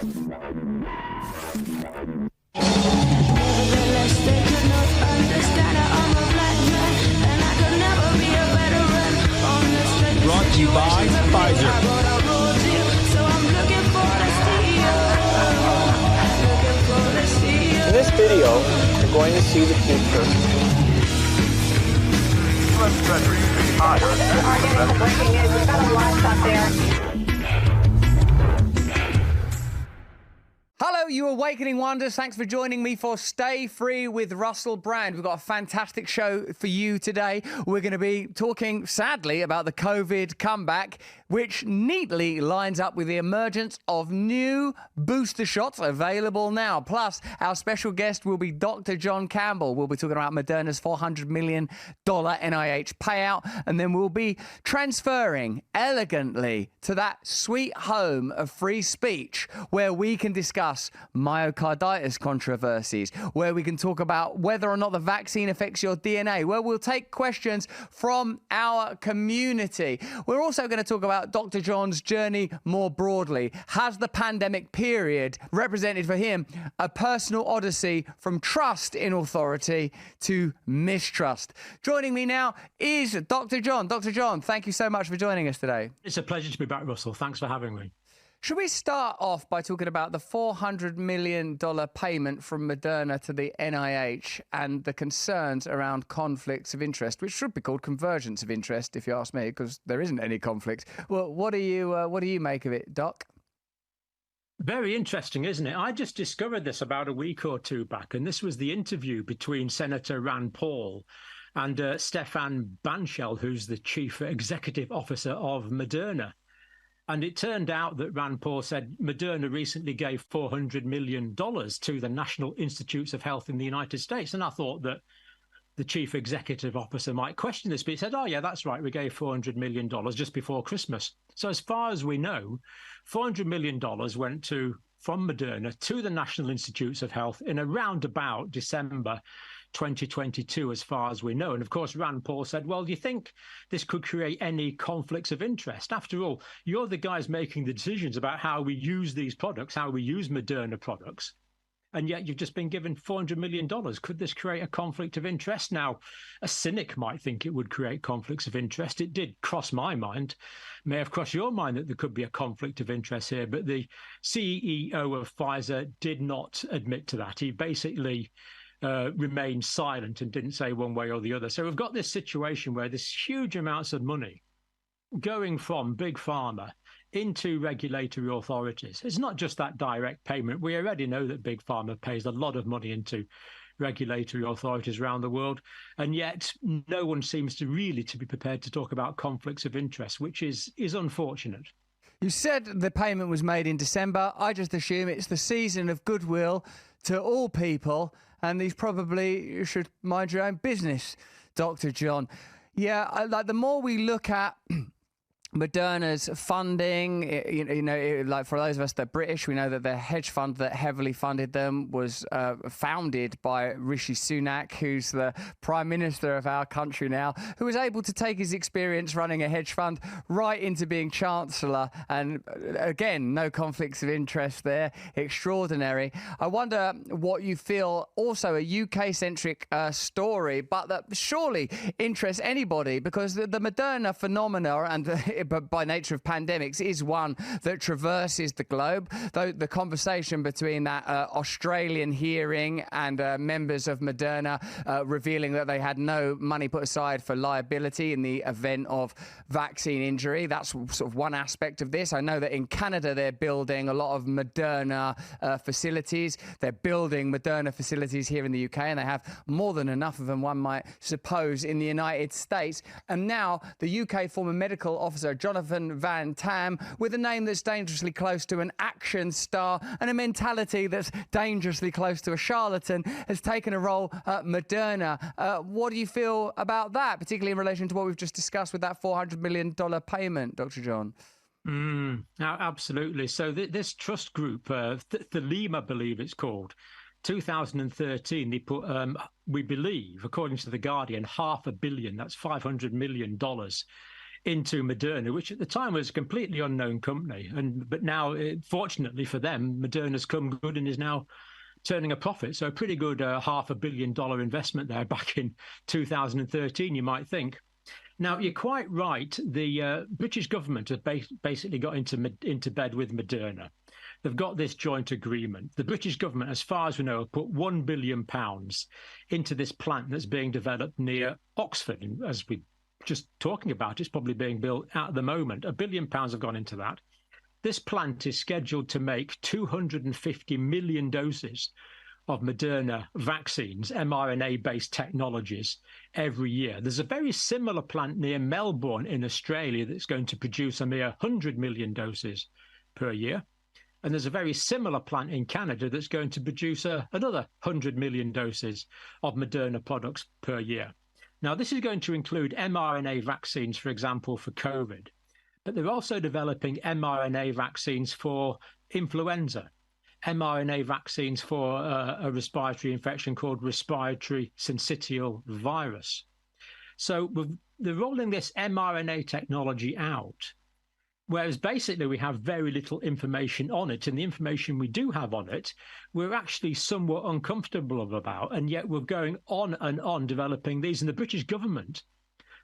Brought to you by Pfizer. In this video, you're going to see the future. U.S. Treasury is higher. We are getting the breaking news. We've got a lot up there. Hello, you awakening wonders. Thanks for joining me for Stay Free with Russell Brand. We've got a fantastic show for you today. We're going to be talking, sadly, about the COVID comeback, which neatly lines up with the emergence of new booster shots available now. Plus, our special guest will be Dr. John Campbell. We'll be talking about Moderna's $400 million NIH payout, and then we'll be transferring elegantly to that sweet home of free speech where we can discuss myocarditis controversies, where we can talk about whether or not the vaccine affects your DNA, where we'll take questions from our community. We're also going to talk about Dr. John's journey more broadly. Has the pandemic period represented for him a personal odyssey from trust in authority to mistrust? Joining me now is Dr. John. Dr. John, thank you so much for joining us today. It's a pleasure to be back, Russell. Thanks for having me. Should we start off by talking about the $400 million payment from Moderna to the NIH and the concerns around conflicts of interest, which should be called convergence of interest, if you ask me, because there isn't any conflict. Well, what do you make of it, Doc? Very interesting, isn't it? I just discovered this about a week or two back, and this was the interview between Senator Rand Paul and Stefan Banchel, who's the chief executive officer of Moderna. And it turned out that Rand Paul said Moderna recently gave $400 million to the National Institutes of Health in the United States. And I thought that the chief executive officer might question this, but he said, oh, yeah, that's right. We gave $400 million just before Christmas. So as far as we know, $400 million went from Moderna to the National Institutes of Health in around about December 2022, as far as we know. And of course, Rand Paul said, well, do you think this could create any conflicts of interest? After all, you're the guys making the decisions about how we use these products, how we use Moderna products. And yet you've just been given $400 million. Could this create a conflict of interest? Now, a cynic might think it would create conflicts of interest. It did cross my mind, may have crossed your mind that there could be a conflict of interest here. But the CEO of Pfizer did not admit to that. He basically remained silent and didn't say one way or the other. So we've got this situation where there's huge amounts of money going from big pharma into regulatory authorities. It's not just that direct payment. We already know that big pharma pays a lot of money into regulatory authorities around the world, and yet no one seems to really to be prepared to talk about conflicts of interest, which is unfortunate. You said the payment was made in December. I just assume it's the season of goodwill to all people, and these probably should mind your own business, Dr. John. Yeah, like the more we look at Moderna's funding, like for those of us that are British, we know that the hedge fund that heavily funded them was founded by Rishi Sunak, who's the Prime Minister of our country now, who was able to take his experience running a hedge fund right into being Chancellor. And again, no conflicts of interest there. Extraordinary. I wonder what you feel, also a UK-centric story, but that surely interests anybody, because the Moderna phenomena and but by nature of pandemics is one that traverses the globe. Though the conversation between that Australian hearing and members of Moderna revealing that they had no money put aside for liability in the event of vaccine injury, that's sort of one aspect of this. I know that in Canada they're building a lot of Moderna facilities. They're building Moderna facilities here in the UK, and they have more than enough of them, one might suppose, in the United States. And now the UK former medical officer Jonathan Van Tam, with a name that's dangerously close to an action star and a mentality that's dangerously close to a charlatan, has taken a role at Moderna. What do you feel about that, particularly in relation to what we've just discussed with that $400 million payment, Dr. John? Absolutely. So this trust group, Theleme, I believe it's called, 2013, they put, we believe, according to The Guardian, $500 million, that's $500 million, into Moderna, which at the time was a completely unknown company. But now, fortunately for them, Moderna's come good and is now turning a profit. So a pretty good $500 million investment there back in 2013, you might think. Now, you're quite right. The British government have basically got into bed with Moderna. They've got this joint agreement. The British government, as far as we know, have put £1 billion into this plant that's being developed near Oxford. And as we're just talking about, it's probably being built at the moment. £1 billion have gone into that. This plant is scheduled to make 250 million doses of Moderna vaccines, mRNA-based technologies, every year. There's a very similar plant near Melbourne in Australia that's going to produce a mere 100 million doses per year. And there's a very similar plant in Canada that's going to produce another 100 million doses of Moderna products per year. Now, this is going to include mRNA vaccines, for example, for COVID. But they're also developing mRNA vaccines for influenza, mRNA vaccines for a respiratory infection called respiratory syncytial virus. So they're rolling this mRNA technology out, whereas basically we have very little information on it. And the information we do have on it, we're actually somewhat uncomfortable about. And yet we're going on and on developing these. And the British government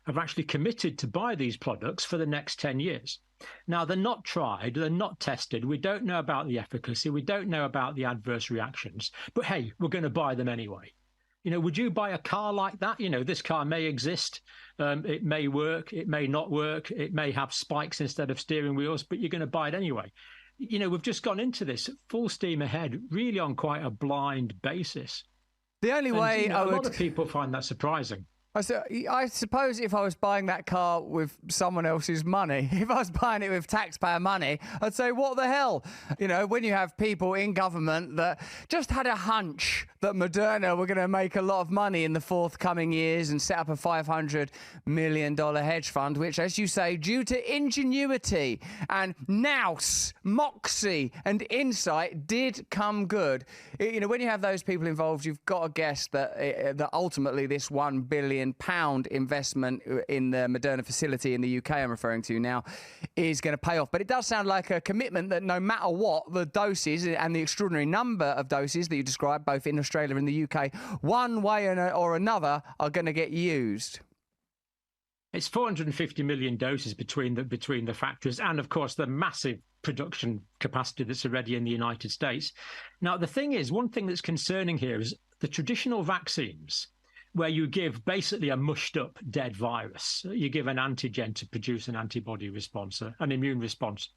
have actually committed to buy these products for the next 10 years. Now, they're not tried, they're not tested. We don't know about the efficacy. We don't know about the adverse reactions. But hey, we're going to buy them anyway. You know, would you buy a car like that? You know, this car may exist. It may work. It may not work. It may have spikes instead of steering wheels, but you're going to buy it anyway. You know, we've just gone into this full steam ahead, really on quite a blind basis. The only way a lot of people find that surprising. I suppose if I was buying that car with someone else's money, if I was buying it with taxpayer money, I'd say, what the hell? You know, when you have people in government that just had a hunch that Moderna were going to make a lot of money in the forthcoming years and set up a $500 million hedge fund, which, as you say, due to ingenuity and nous, moxie and insight, did come good. You know, when you have those people involved, you've got to guess that ultimately this £1 billion investment in the Moderna facility in the UK I'm referring to now is going to pay off. But it does sound like a commitment that no matter what, the doses and the extraordinary number of doses that you described, both in Australia and the UK, one way or another are going to get used. It's 450 million doses between the factories and, of course, the massive production capacity that's already in the United States. Now, the thing is, one thing that's concerning here is the traditional vaccines, where you give basically a mushed up dead virus. You give an antigen to produce an antibody response, an immune response.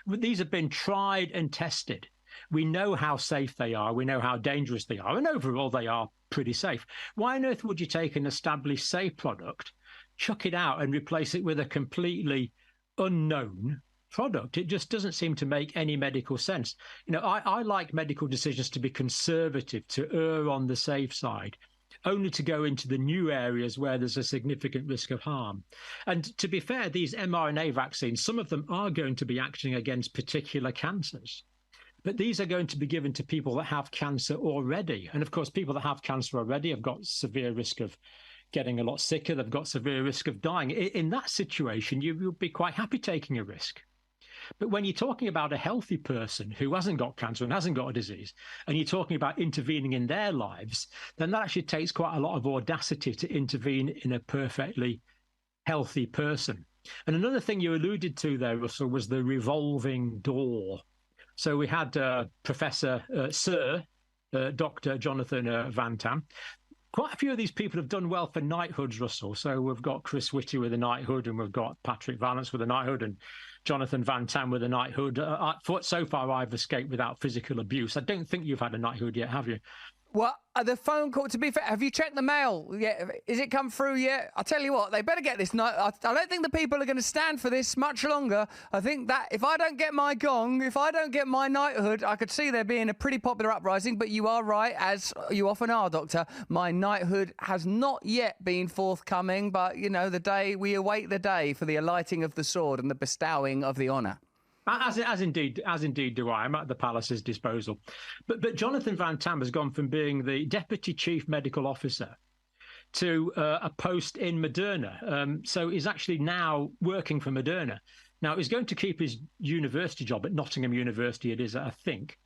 These have been tried and tested. We know how safe they are. We know how dangerous they are. And overall, they are pretty safe. Why on earth would you take an established safe product, chuck it out and replace it with a completely unknown product? It just doesn't seem to make any medical sense. You know, I like medical decisions to be conservative, to err on the safe side, only to go into the new areas where there's a significant risk of harm. And to be fair, these mRNA vaccines, some of them are going to be acting against particular cancers. But these are going to be given to people that have cancer already. And of course, people that have cancer already have got severe risk of getting a lot sicker. They've got severe risk of dying. In that situation, you'll be quite happy taking a risk. But when you're talking about a healthy person who hasn't got cancer and hasn't got a disease, and you're talking about intervening in their lives, then that actually takes quite a lot of audacity to intervene in a perfectly healthy person. And another thing you alluded to there, Russell, was the revolving door. So we had Professor Sir Dr. Jonathan Van Tam. Quite a few of these people have done well for knighthoods, Russell. So we've got Chris Whitty with a knighthood, and we've got Patrick Vallance with a knighthood, and Jonathan Van Tam with a knighthood. So far, I've escaped without physical abuse. I don't think you've had a knighthood yet, have you? Well, the phone call, to be fair, have you checked the mail yet? Is it come through yet? I'll tell you what, they better get this. I don't think the people are going to stand for this much longer. I think that if I don't get my gong, if I don't get my knighthood, I could see there being a pretty popular uprising. But you are right, as you often are, Doctor. My knighthood has not yet been forthcoming, but, you know, we await the day for the alighting of the sword and the bestowing of the honour. As indeed do I. I'm at the palace's disposal. But Jonathan Van Tam has gone from being the Deputy Chief Medical Officer to a post in Moderna. So he's actually now working for Moderna. Now, he's going to keep his university job at Nottingham University, it is, I think,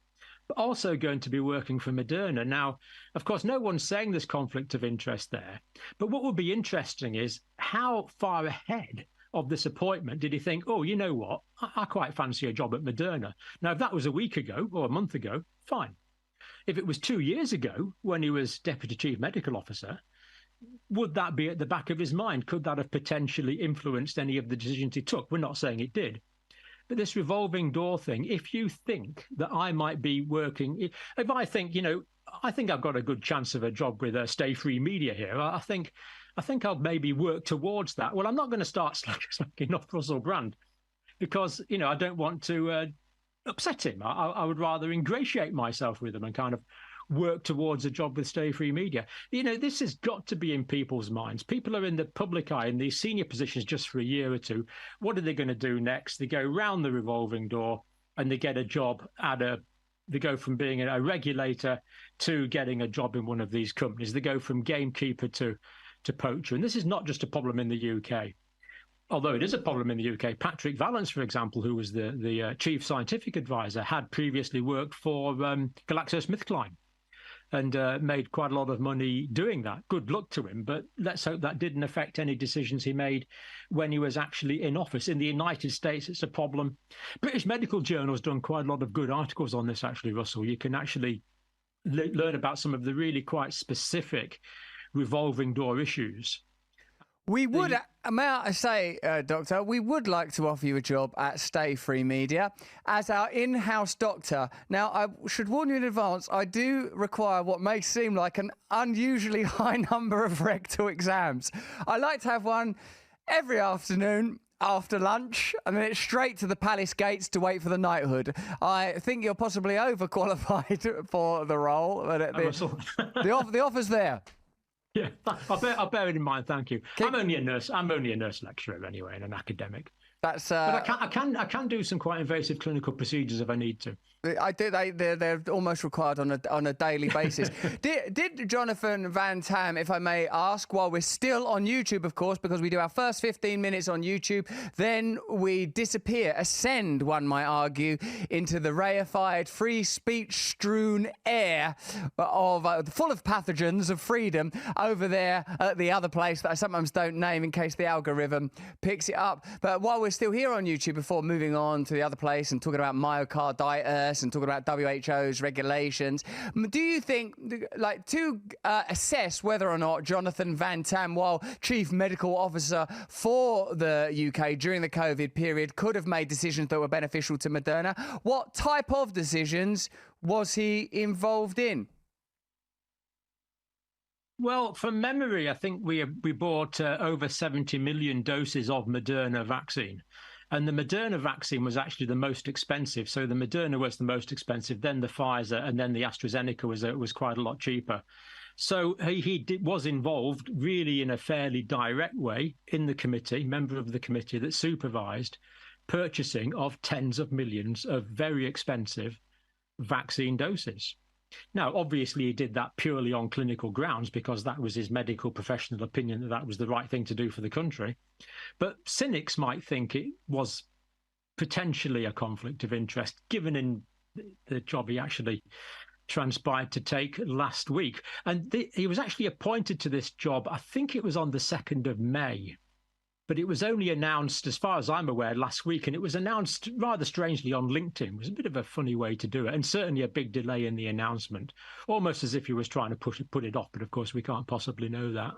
but also going to be working for Moderna. Now, of course, no one's saying there's conflict of interest there. But what would be interesting is how far ahead of this appointment did he think, oh, you know what, I quite fancy a job at Moderna. Now, if that was a week ago or a month ago, fine. If it was 2 years ago when he was Deputy Chief Medical Officer, would that be at the back of his mind? Could that have potentially influenced any of the decisions he took? We're not saying it did. But this revolving door thing, if you think that I might be working, if I think, I think I've got a good chance of a job with Stay Free Media here, I think I'll maybe work towards that. Well, I'm not going to start slacking off Russell Brand because, I don't want to upset him. I would rather ingratiate myself with him and kind of work towards a job with Stay Free Media. This has got to be in people's minds. People are in the public eye in these senior positions just for a year or two. What are they going to do next? They go round the revolving door and they get a job they go from being a regulator to getting a job in one of these companies. They go from gamekeeper to poacher. And this is not just a problem in the UK. Although it is a problem in the UK, Patrick Vallance, for example, who was the chief scientific advisor, had previously worked for GlaxoSmithKline and made quite a lot of money doing that. Good luck to him, but let's hope that didn't affect any decisions he made when he was actually in office. In the United States, it's a problem. British Medical Journal has done quite a lot of good articles on this, actually, Russell. You can actually learn about some of the really quite specific revolving door issues. We would, may I say, Doctor, we would like to offer you a job at Stay Free Media as our in-house doctor. Now, I should warn you in advance, I do require what may seem like an unusually high number of rectal exams. I like to have one every afternoon after lunch, and then it's straight to the palace gates to wait for the knighthood. I think you're possibly overqualified for the role, but the offer's there. Yeah, I'll bear it in mind. Thank you. I'm only a nurse. I'm only a nurse lecturer anyway, and an academic. But I can do some quite invasive clinical procedures if I need to. I do. They're almost required on a daily basis. Did Jonathan Van Tam, if I may ask, while we're still on YouTube, of course, because we do our first 15 minutes on YouTube, then we ascend, one might argue, into the reified, free speech-strewn air of full of pathogens of freedom over there at the other place that I sometimes don't name in case the algorithm picks it up. But while we're still here on YouTube, before moving on to the other place and talking about myocarditis and talking about WHO's regulations, do you think, to assess whether or not Jonathan Van Tam, while Chief Medical Officer for the UK during the COVID period, could have made decisions that were beneficial to Moderna, what type of decisions was he involved in? Well, from memory, I think we bought over 70 million doses of Moderna vaccine. And the Moderna vaccine was actually the most expensive. So the Moderna was the most expensive, then the Pfizer, and then the AstraZeneca was quite a lot cheaper. So he was involved really in a fairly direct way in the committee, member of the committee that supervised purchasing of tens of millions of very expensive vaccine doses. Now, obviously, he did that purely on clinical grounds because that was his medical professional opinion that was the right thing to do for the country. But cynics might think it was potentially a conflict of interest, given in the job he actually transpired to take last week. And he was actually appointed to this job, I think it was on the 2nd of May. But it was only announced, as far as I'm aware, last week, and it was announced rather strangely on LinkedIn. It was a bit of a funny way to do it, and certainly a big delay in the announcement, almost as if he was trying to put it off. But of course, we can't possibly know that.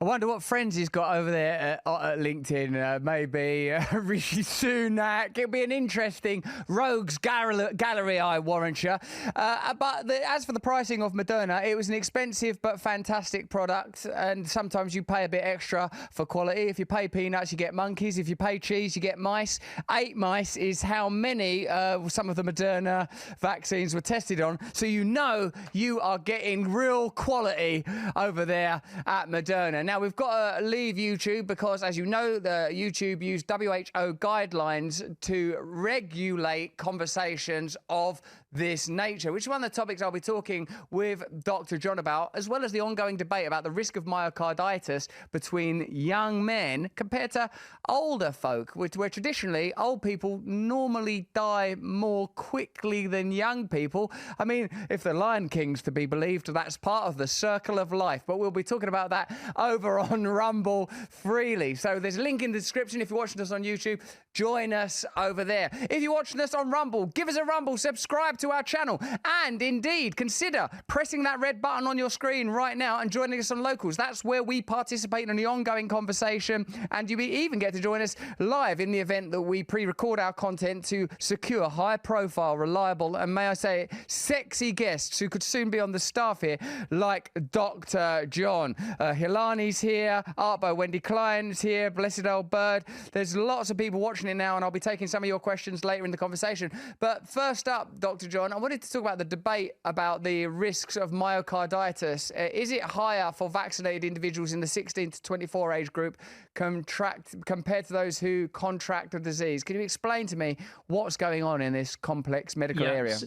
I wonder what friends he's got over there at LinkedIn. Maybe Rishi Sunak. It'll be an interesting rogues gallery, I warrant you. But as for the pricing of Moderna, it was an expensive but fantastic product. And sometimes you pay a bit extra for quality. If you pay peanuts, you get monkeys. If you pay cheese, you get mice. 8 mice is how many some of the Moderna vaccines were tested on. So you know you are getting real quality over there at Moderna. Now, we've got to leave YouTube because, as you know, the YouTube used WHO guidelines to regulate conversations of this nature, which is one of the topics I'll be talking with Dr. John about, as well as the ongoing debate about the risk of myocarditis between young men compared to older folk, where traditionally old people normally die more quickly than young people. I mean, if the Lion King's to be believed, that's part of the circle of life, but we'll be talking about that over on Rumble freely. So there's a link in the description. If you're watching us on YouTube, join us over there. If you're watching us on Rumble, give us a Rumble, subscribe to our channel, and indeed consider pressing that red button on your screen right now and joining us on Locals. That's where we participate in the ongoing conversation, and you even get to join us live in the event that we pre-record our content to secure high-profile, reliable, and may I say, sexy guests who could soon be on the staff here, like Dr. John. Hilani's here, Art by Wendy Klein's here, Blessed Old Bird. There's lots of people watching it now, and I'll be taking some of your questions later in the conversation. But first up, Dr. John, I wanted to talk about the debate about the risks of myocarditis. Is it higher for vaccinated individuals in the 16 to 24 age group compared to those who contract the disease? Can you explain to me what's going on in this complex medical area?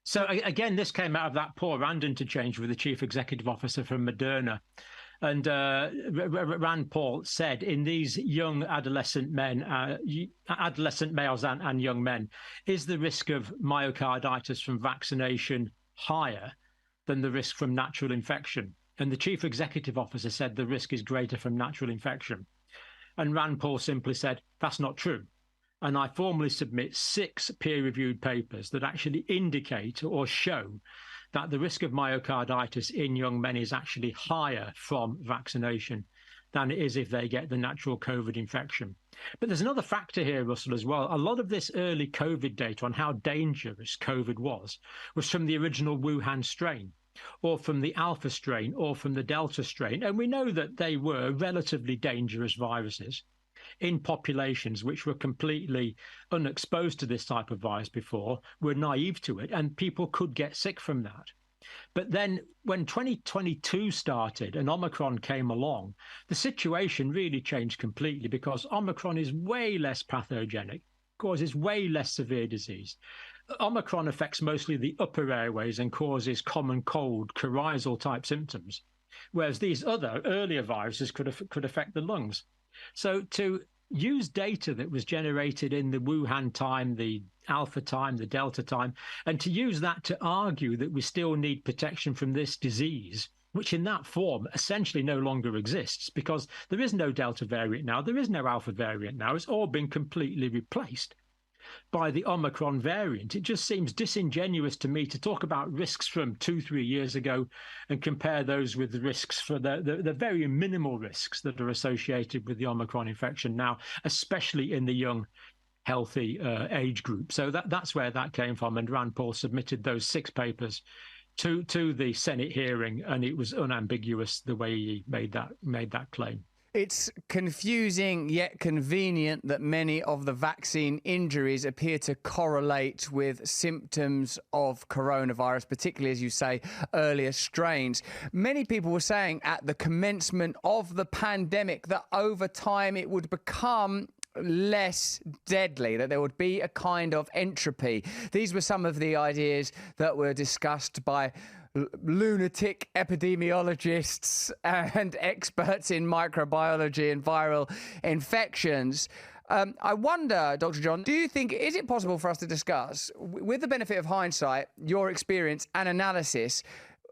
So again, this came out of that poor Rand interchange with the chief executive officer from Moderna. And Rand Paul said, in these young adolescent men, adolescent males and young men, is the risk of myocarditis from vaccination higher than the risk from natural infection? And the chief executive officer said the risk is greater from natural infection. And Rand Paul simply said, that's not true. And I formally submit 6 peer-reviewed papers that actually indicate or show that the risk of myocarditis in young men is actually higher from vaccination than it is if they get the natural COVID infection. But there's another factor here, Russell, as well. A lot of this early COVID data on how dangerous COVID was from the original Wuhan strain, or from the Alpha strain, or from the Delta strain. And we know that they were relatively dangerous viruses in populations which were completely unexposed to this type of virus before, were naive to it, and people could get sick from that. But then when 2022 started and Omicron came along, the situation really changed completely, because Omicron is way less pathogenic, causes way less severe disease. Omicron affects mostly the upper airways and causes common cold, coryzal type symptoms, whereas these other earlier viruses could affect the lungs. So to use data that was generated in the Wuhan time, the Alpha time, the Delta time, and to use that to argue that we still need protection from this disease, which in that form essentially no longer exists, because there is no Delta variant now, there is no Alpha variant now, it's all been completely replaced by the Omicron variant. It just seems disingenuous to me to talk about risks from 2-3 years ago and compare those with the risks for the very minimal risks that are associated with the Omicron infection now, especially in the young, healthy age group. So that's where that came from. And Rand Paul submitted those 6 papers to the Senate hearing, and it was unambiguous the way he made that claim. It's confusing yet convenient that many of the vaccine injuries appear to correlate with symptoms of coronavirus, particularly, as you say, earlier strains. Many people were saying at the commencement of the pandemic that over time it would become less deadly, that there would be a kind of entropy. These were some of the ideas that were discussed by lunatic epidemiologists and experts in microbiology and viral infections. I wonder, Dr. John, do you think, is it possible for us to discuss, with the benefit of hindsight, your experience and analysis,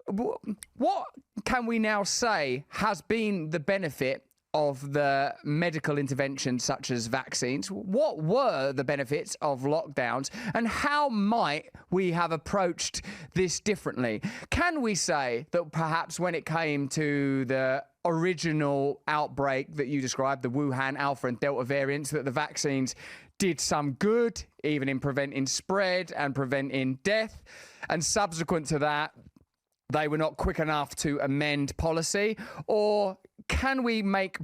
what can we now say has been the benefit of the medical interventions such as vaccines? What were the benefits of lockdowns, and how might we have approached this differently? Can we say that perhaps when it came to the original outbreak that you described, the Wuhan Alpha and Delta variants, that the vaccines did some good, even in preventing spread and preventing death, and subsequent to that, they were not quick enough to amend policy? Or can we make,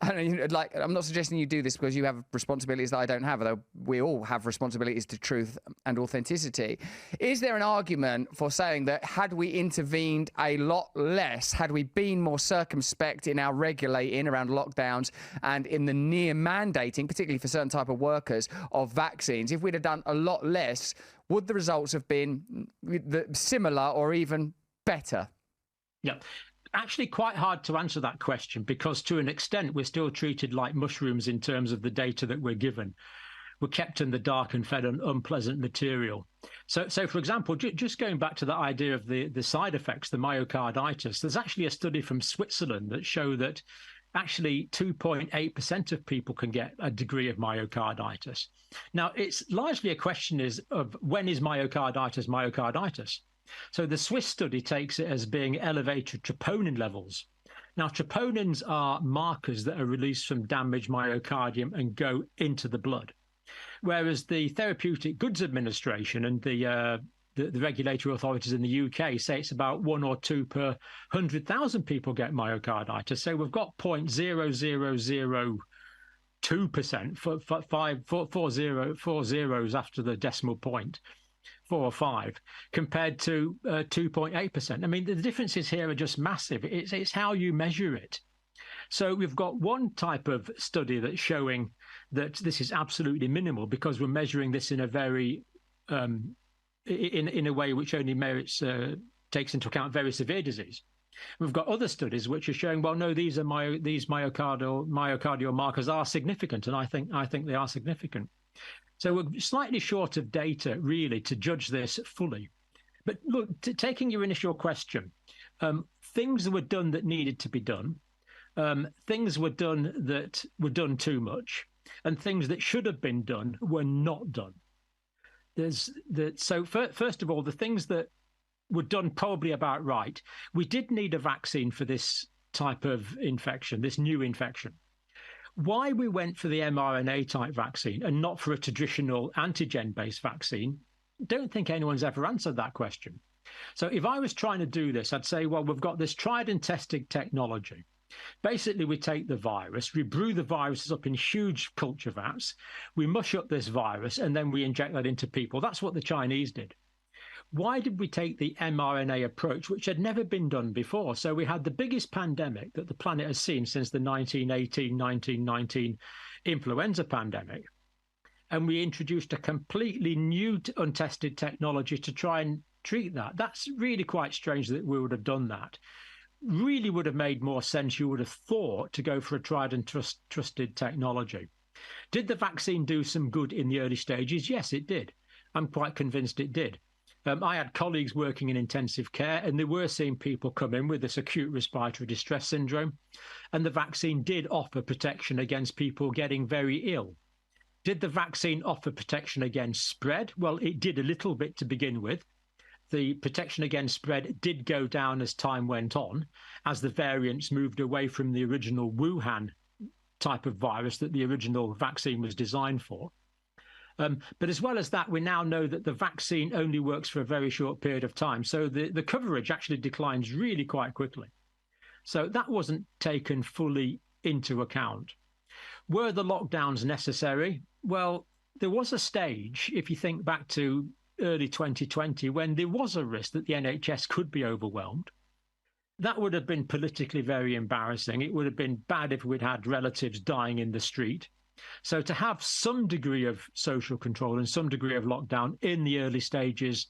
I don't know, like, I'm not suggesting you do this because you have responsibilities that I don't have, although we all have responsibilities to truth and authenticity. Is there an argument for saying that had we intervened a lot less, had we been more circumspect in our regulating around lockdowns and in the near mandating, particularly for certain type of workers, of vaccines, if we'd have done a lot less, would the results have been similar or even better? Yeah, actually quite hard to answer that question, because to an extent we're still treated like mushrooms in terms of the data that we're given. We're kept in the dark and fed on unpleasant material. So for example, just going back to the idea of the side effects, the myocarditis, there's actually a study from Switzerland that show that actually 2.8% of people can get a degree of myocarditis. Now, it's largely a question of when is myocarditis? So the Swiss study takes it as being elevated troponin levels. Now, troponins are markers that are released from damaged myocardium and go into the blood, whereas the Therapeutic Goods Administration and the regulatory authorities in the UK say it's about 1 or 2 per 100,000 people get myocarditis. So we've got 0.0002% four zeros after the decimal point. 4 or 5 compared to 2.8%. I mean, the differences here are just massive. It's how you measure it. So we've got one type of study that's showing that this is absolutely minimal because we're measuring this in a very in a way which only takes into account very severe disease. We've got other studies which are showing, well, no, these myocardial markers are significant, and I think they are significant. So we're slightly short of data, really, to judge this fully. But look, taking your initial question, things were done that needed to be done. Things were done that were done too much, and things that should have been done were not done. So first of all, the things that were done probably about right. We did need a vaccine for this type of infection, this new infection. Why we went for the mRNA type vaccine and not for a traditional antigen-based vaccine, don't think anyone's ever answered that question. So if I was trying to do this, I'd say, well, we've got this tried and tested technology. Basically, we take the virus, we brew the viruses up in huge culture vats, we mush up this virus, and then we inject that into people. That's what the Chinese did. Why did we take the mRNA approach, which had never been done before? So we had the biggest pandemic that the planet has seen since the 1918-1919 influenza pandemic. And we introduced a completely new, untested technology to try and treat that. That's really quite strange that we would have done that. Really would have made more sense, you would have thought, to go for a tried and trusted technology. Did the vaccine do some good in the early stages? Yes, it did. I'm quite convinced it did. I had colleagues working in intensive care, and they were seeing people come in with this acute respiratory distress syndrome, and the vaccine did offer protection against people getting very ill. Did the vaccine offer protection against spread? Well, it did a little bit to begin with. The protection against spread did go down as time went on, as the variants moved away from the original Wuhan type of virus that the original vaccine was designed for. But as well as that, we now know that the vaccine only works for a very short period of time. So the coverage actually declines really quite quickly. So that wasn't taken fully into account. Were the lockdowns necessary? Well, there was a stage, if you think back to early 2020, when there was a risk that the NHS could be overwhelmed. That would have been politically very embarrassing. It would have been bad if we'd had relatives dying in the street. So to have some degree of social control and some degree of lockdown in the early stages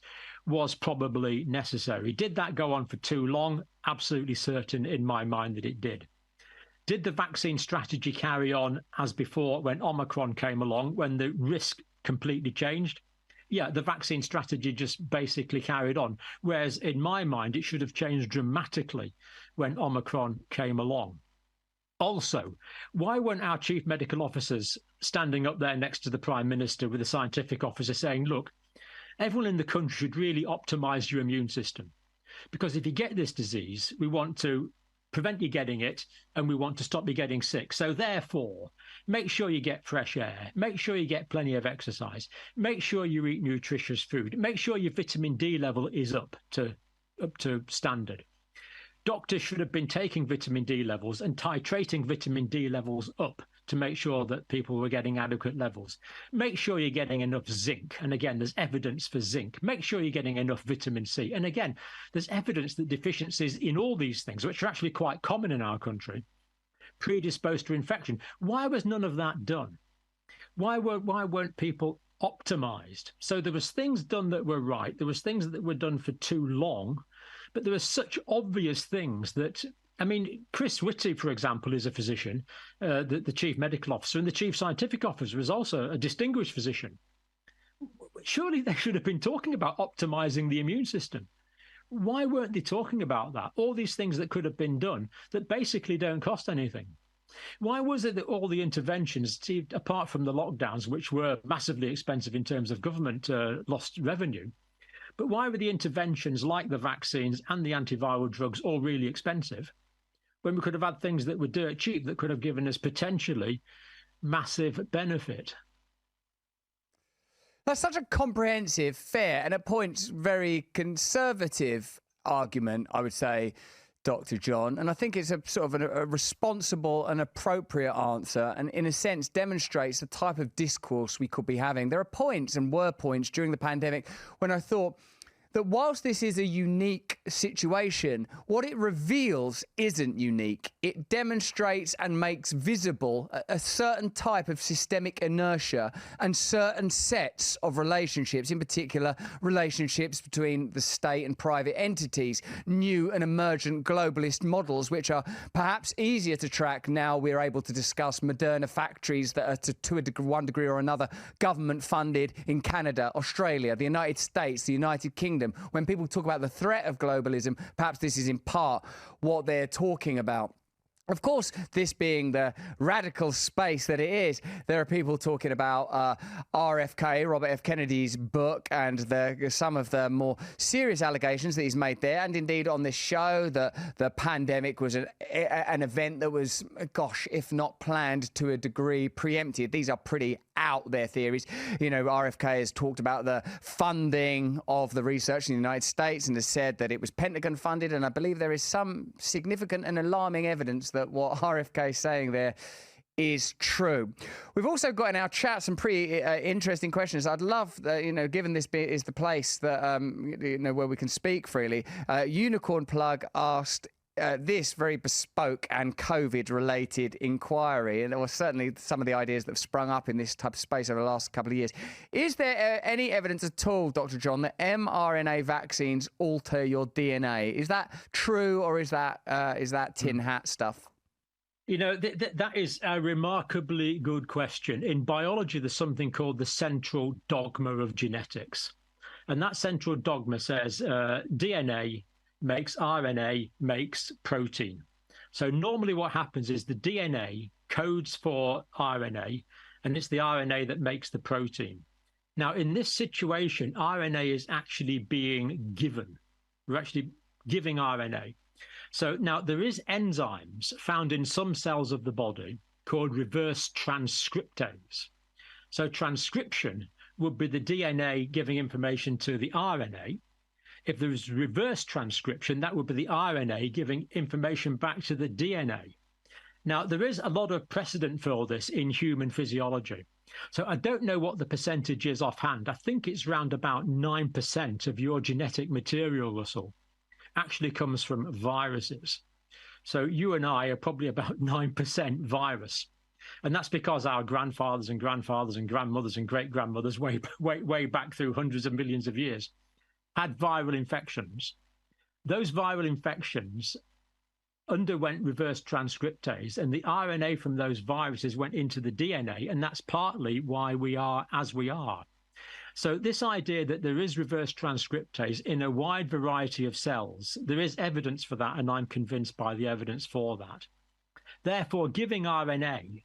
was probably necessary. Did that go on for too long? Absolutely certain in my mind that it did. Did the vaccine strategy carry on as before when Omicron came along, when the risk completely changed? Yeah, the vaccine strategy just basically carried on. Whereas in my mind, it should have changed dramatically when Omicron came along. Also, why weren't our chief medical officers standing up there next to the Prime Minister with a scientific officer saying, look, everyone in the country should really optimize your immune system, because if you get this disease, we want to prevent you getting it and we want to stop you getting sick. So therefore, make sure you get fresh air, make sure you get plenty of exercise, make sure you eat nutritious food, make sure your vitamin D level is up to standard. Doctors should have been taking vitamin D levels and titrating vitamin D levels up to make sure that people were getting adequate levels. Make sure you're getting enough zinc. And again, there's evidence for zinc. Make sure you're getting enough vitamin C. And again, there's evidence that deficiencies in all these things, which are actually quite common in our country, predispose to infection. Why was none of that done? Why weren't people optimized? So there was things done that were right. There was things that were done for too long. But there are such obvious things that, I mean, Chris Whitty, for example, is a physician, the chief medical officer, and the chief scientific officer is also a distinguished physician. Surely they should have been talking about optimizing the immune system. Why weren't they talking about that? All these things that could have been done that basically don't cost anything. Why was it that all the interventions, apart from the lockdowns, which were massively expensive in terms of government lost revenue, but why were the interventions like the vaccines and the antiviral drugs all really expensive when we could have had things that were dirt cheap that could have given us potentially massive benefit? That's such a comprehensive, fair, and at points very conservative argument, I would say, Dr. John. And I think it's a sort of a responsible and appropriate answer, and in a sense demonstrates the type of discourse we could be having. There are points, and were points during the pandemic, when I thought that whilst this is a unique situation, what it reveals isn't unique. It demonstrates and makes visible a certain type of systemic inertia and certain sets of relationships, in particular relationships between the state and private entities, new and emergent globalist models, which are perhaps easier to track now we're able to discuss Moderna factories that are to one degree or another government funded in Canada, Australia, the United States, the United Kingdom. When people talk about the threat of globalism, perhaps this is in part what they're talking about. Of course, this being the radical space that it is, there are people talking about RFK, Robert F. Kennedy's book, and some of the more serious allegations that he's made there, and indeed on this show, that the pandemic was an event that was, gosh, if not planned to a degree, preempted. These are pretty out there theories. You know, RFK has talked about the funding of the research in the United States and has said that it was Pentagon funded, and I believe there is some significant and alarming evidence that what RFK is saying there is true. We've also got in our chat some pretty interesting questions. I'd love, given this bit is the place that, where we can speak freely. Unicorn Plug asked this very bespoke and COVID-related inquiry, and there were certainly some of the ideas that have sprung up in this type of space over the last couple of years. Is there any evidence at all, Dr. John, that mRNA vaccines alter your DNA? Is that true, or is that tin hat stuff? You know, that is a remarkably good question. In biology, there's something called the central dogma of genetics. And that central dogma says DNA makes RNA, makes protein. So normally what happens is the DNA codes for RNA, and it's the RNA that makes the protein. Now, in this situation, RNA is actually being given. We're actually giving RNA. So now there is enzymes found in some cells of the body called reverse transcriptase. So transcription would be the DNA giving information to the RNA. If there is reverse transcription, that would be the RNA giving information back to the DNA. Now, there is a lot of precedent for all this in human physiology. So I don't know what the percentage is offhand. I think it's around about 9% of your genetic material, Russell, actually comes from viruses. So you and I are probably about 9% virus. And that's because our grandfathers and grandfathers and grandmothers and great-grandmothers way back through hundreds of millions of years had viral infections. Those viral infections underwent reverse transcriptase, and the RNA from those viruses went into the DNA, and that's partly why we are as we are. So this idea that there is reverse transcriptase in a wide variety of cells, there is evidence for that, and I'm convinced by the evidence for that. Therefore, giving RNA,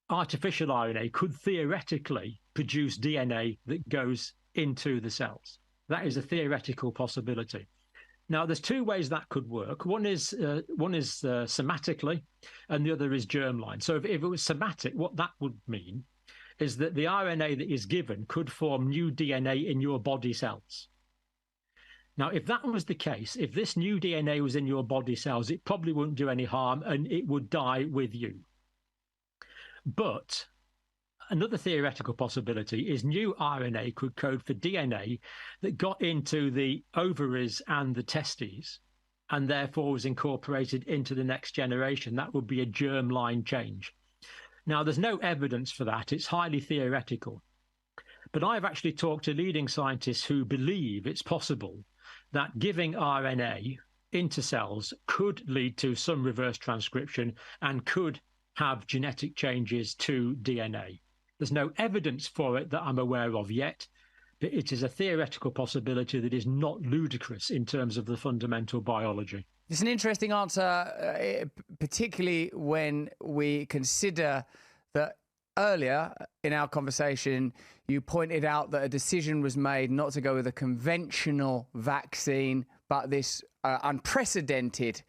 artificial RNA, could theoretically produce DNA that goes into the cells. That is a theoretical possibility. Now, there's two ways that could work. One is somatically, and the other is germline. So if it was somatic, what that would mean is that the RNA that is given could form new DNA in your body cells. Now, if that was the case, if this new DNA was in your body cells, it probably wouldn't do any harm and it would die with you. But another theoretical possibility is new RNA could code for DNA that got into the ovaries and the testes and therefore was incorporated into the next generation. That would be a germline change. Now, there's no evidence for that. It's highly theoretical. But I've actually talked to leading scientists who believe it's possible that giving RNA into cells could lead to some reverse transcription and could have genetic changes to DNA. There's no evidence for it that I'm aware of yet, but it is a theoretical possibility that is not ludicrous in terms of the fundamental biology. It's an interesting answer, particularly when we consider that earlier in our conversation, you pointed out that a decision was made not to go with a conventional vaccine, but this unprecedented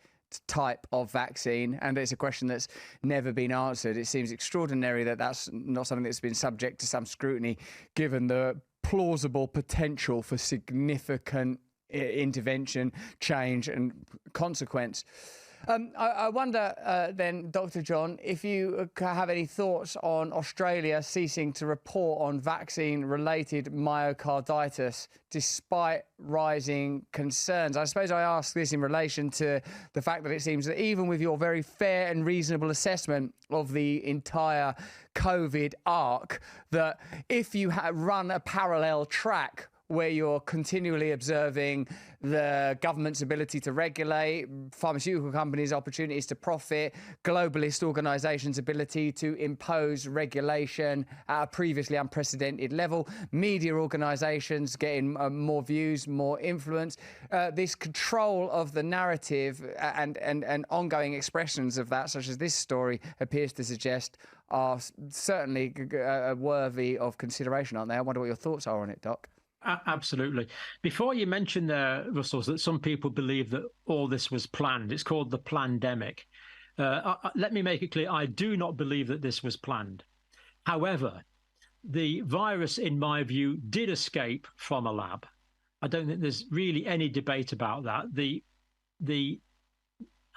type of vaccine. And it's a question that's never been answered. It seems extraordinary that that's not something that's been subject to some scrutiny, given the plausible potential for significant intervention, change and consequence. I wonder then, Dr. John, if you have any thoughts on Australia ceasing to report on vaccine-related myocarditis despite rising concerns. I suppose I ask this in relation to the fact that it seems that even with your very fair and reasonable assessment of the entire COVID arc, that if you run a parallel track where you're continually observing the government's ability to regulate, pharmaceutical companies' opportunities to profit, globalist organisations' ability to impose regulation at a previously unprecedented level, media organisations getting more views, more influence, this control of the narrative and ongoing expressions of that, such as this story appears to suggest, are certainly worthy of consideration, aren't they? I wonder what your thoughts are on it, Doc. Absolutely. Before you mentioned there, Russell, that some people believe that all this was planned. It's called the plandemic. Let me make it clear. I do not believe that this was planned. However, the virus, in my view, did escape from a lab. I don't think there's really any debate about that. The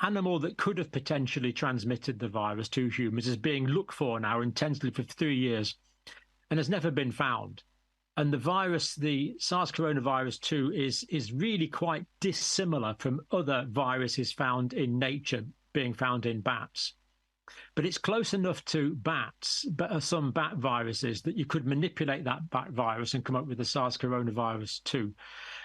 animal that could have potentially transmitted the virus to humans is being looked for now intensely for 3 years and has never been found. And the virus, the SARS coronavirus 2, is really quite dissimilar from other viruses found in nature, being found in bats. But it's close enough to bats, some bat viruses, that you could manipulate that bat virus and come up with the SARS coronavirus 2.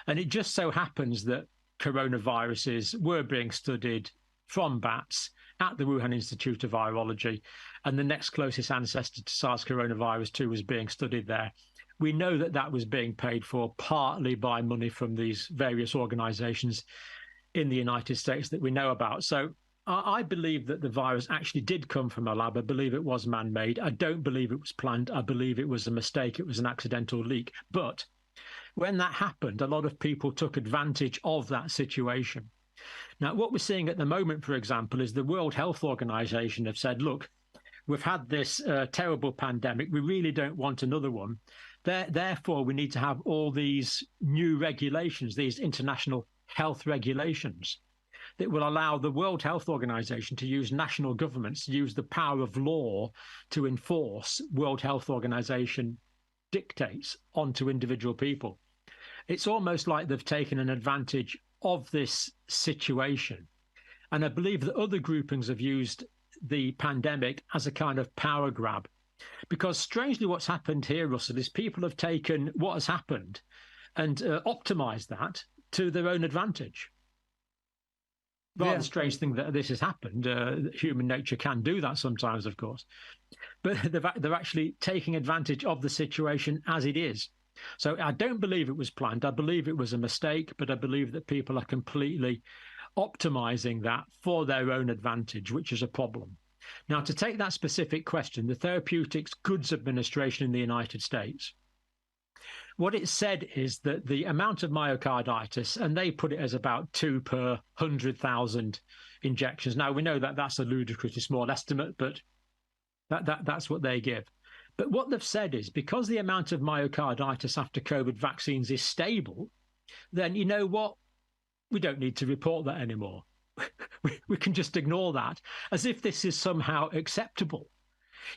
And it just so happens that coronaviruses were being studied from bats at the Wuhan Institute of Virology, and the next closest ancestor to SARS coronavirus 2 was being studied there. We know that that was being paid for partly by money from these various organizations in the United States that we know about. So I believe that the virus actually did come from a lab. I believe it was man-made. I don't believe it was planned. I believe it was a mistake. It was an accidental leak. But when that happened, a lot of people took advantage of that situation. Now, what we're seeing at the moment, for example, is the World Health Organization have said, look, we've had this terrible pandemic. We really don't want another one. Therefore, we need to have all these new regulations, these international health regulations that will allow the World Health Organization to use national governments to use the power of law to enforce World Health Organization dictates onto individual people. It's almost like they've taken an advantage of this situation. And I believe that other groupings have used the pandemic as a kind of power grab. Because strangely, what's happened here, Russell, is people have taken what has happened and optimized that to their own advantage. Rather strange thing that this has happened. Human nature can do that sometimes, of course. But they're actually taking advantage of the situation as it is. So I don't believe it was planned. I believe it was a mistake, but I believe that people are completely optimizing that for their own advantage, which is a problem. Now, to take that specific question, the Therapeutics Goods Administration in the United States, what it said is that the amount of myocarditis, and they put it as about 2 per 100,000 injections. Now, we know that that's a ludicrously small estimate, but that's what they give. But what they've said is because the amount of myocarditis after COVID vaccines is stable, then you know what? we don't need to report that anymore. We can just ignore that as if this is somehow acceptable.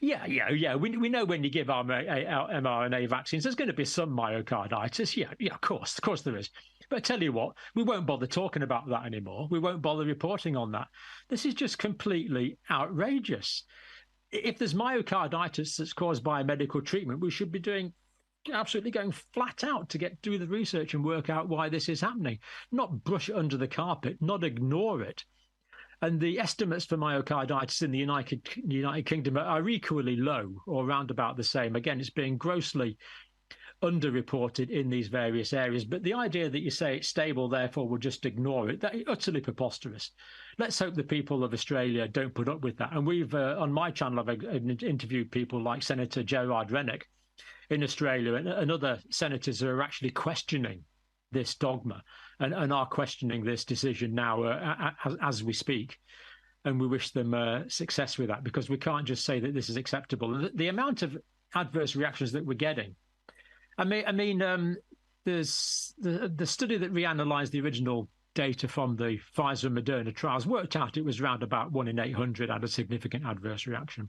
Yeah. We know when you give our mRNA vaccines, there's going to be some myocarditis. Yeah, of course there is. But I tell you what, we won't bother talking about that anymore. We won't bother reporting on that. This is just completely outrageous. If there's myocarditis that's caused by a medical treatment, we should be absolutely going flat out to do the research and work out why this is happening, not brush it under the carpet, not ignore it. And the estimates for myocarditis in the United Kingdom are equally low or around about the same. Again, it's being grossly underreported in these various areas. But the idea that you say it's stable, therefore we'll just ignore it, that is utterly preposterous. Let's hope the people of Australia don't put up with that. And we've, on my channel, I've interviewed people like Senator Gerard Rennick in Australia and other senators who are actually questioning this dogma and are questioning this decision now as we speak. And we wish them success with that, because we can't just say that this is acceptable. The amount of adverse reactions that we're getting. I mean, there's the study that reanalyzed the original data from the Pfizer and Moderna trials worked out it was around about 1 in 800 had a significant adverse reaction.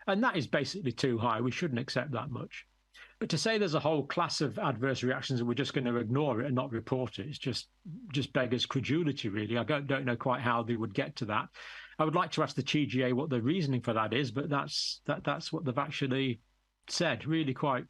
And that is basically too high. We shouldn't accept that much. But to say there's a whole class of adverse reactions and we're just going to ignore it and not report it, it's just beggars credulity, really. I don't know quite how they would get to that. I would like to ask the TGA what the reasoning for that is, but that's what they've actually said. Really quite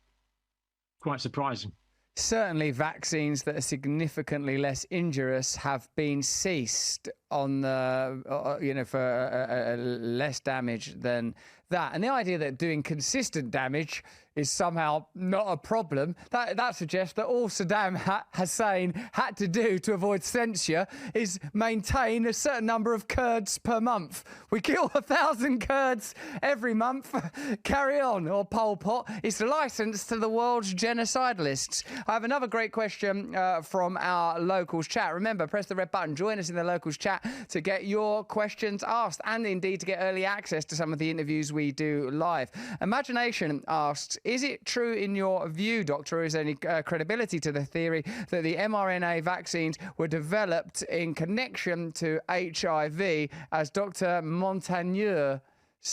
surprising. Certainly, vaccines that are significantly less injurious have been ceased on the, for less damage than that. And the idea that doing consistent damage is somehow not a problem, that suggests that all Saddam Hussein had to do to avoid censure is maintain a certain number of Kurds per month. We kill 1,000 Kurds every month. Carry on, or Pol Pot. It's licensed to the world's genocidalists. I have another great question from our locals chat. Remember, press the red button. Join us in the locals chat to get your questions asked and indeed to get early access to some of the interviews we do live. Imagination asks, is it true in your view, Doctor, or is there any credibility to the theory that the mRNA vaccines were developed in connection to HIV, as Dr. Montagnier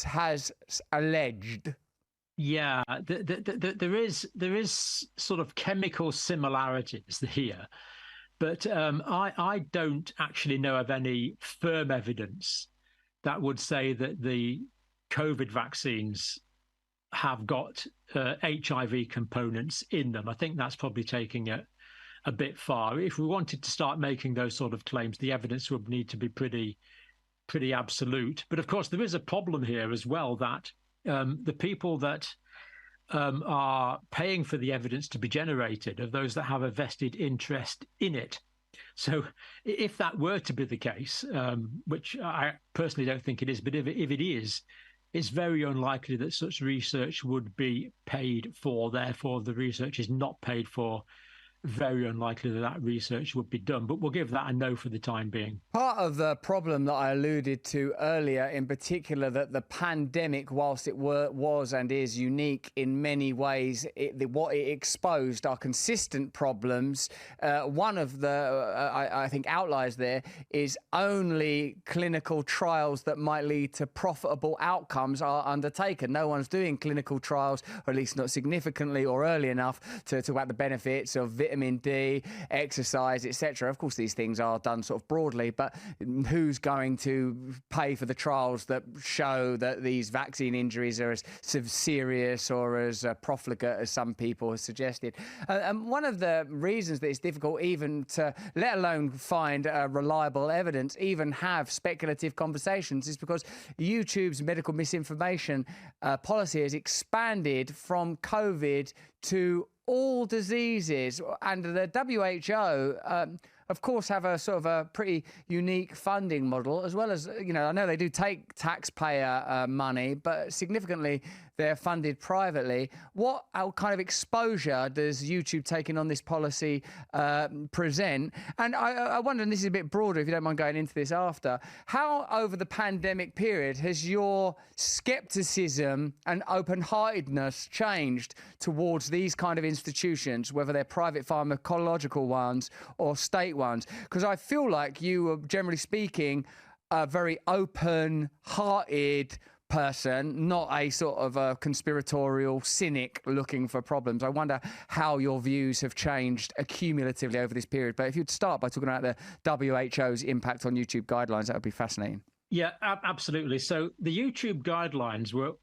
has alleged? Yeah, there is sort of chemical similarities here, but I don't actually know of any firm evidence that would say that the COVID vaccines have got HIV components in them. I think that's probably taking it a bit far. If we wanted to start making those sort of claims, the evidence would need to be pretty absolute. But of course, there is a problem here as well, that the people that are paying for the evidence to be generated are those that have a vested interest in it. So if that were to be the case, which I personally don't think it is, but if it is, it's very unlikely that such research would be paid for. Therefore, the research is not paid for. Very unlikely that research would be done, but we'll give that a no for the time being. Part of the problem that I alluded to earlier, in particular, that the pandemic, whilst it was and is unique in many ways, what it exposed are consistent problems. One of the, I think, outliers there is only clinical trials that might lead to profitable outcomes are undertaken. No one's doing clinical trials, or at least not significantly or early enough to talk about the benefits of vitamin D, exercise, etc. Of course, these things are done sort of broadly, but who's going to pay for the trials that show that these vaccine injuries are as serious or as profligate as some people have suggested? And one of the reasons that it's difficult even to, let alone find reliable evidence, even have speculative conversations, is because YouTube's medical misinformation policy has expanded from COVID to all diseases, and the WHO, of course, have a sort of a pretty unique funding model, as well as, I know they do take taxpayer money, but significantly they're funded privately. What kind of exposure does YouTube taking on this policy present? And I wonder, and this is a bit broader, if you don't mind going into this after, how over the pandemic period has your skepticism and open-heartedness changed towards these kind of institutions, whether they're private pharmacological ones or state ones, because I feel like you are, generally speaking, a very open-hearted person, not a sort of a conspiratorial cynic looking for problems. I wonder how your views have changed accumulatively over this period. But if you'd start by talking about the WHO's impact on YouTube guidelines, that would be fascinating. Yeah, absolutely. So the YouTube guidelines were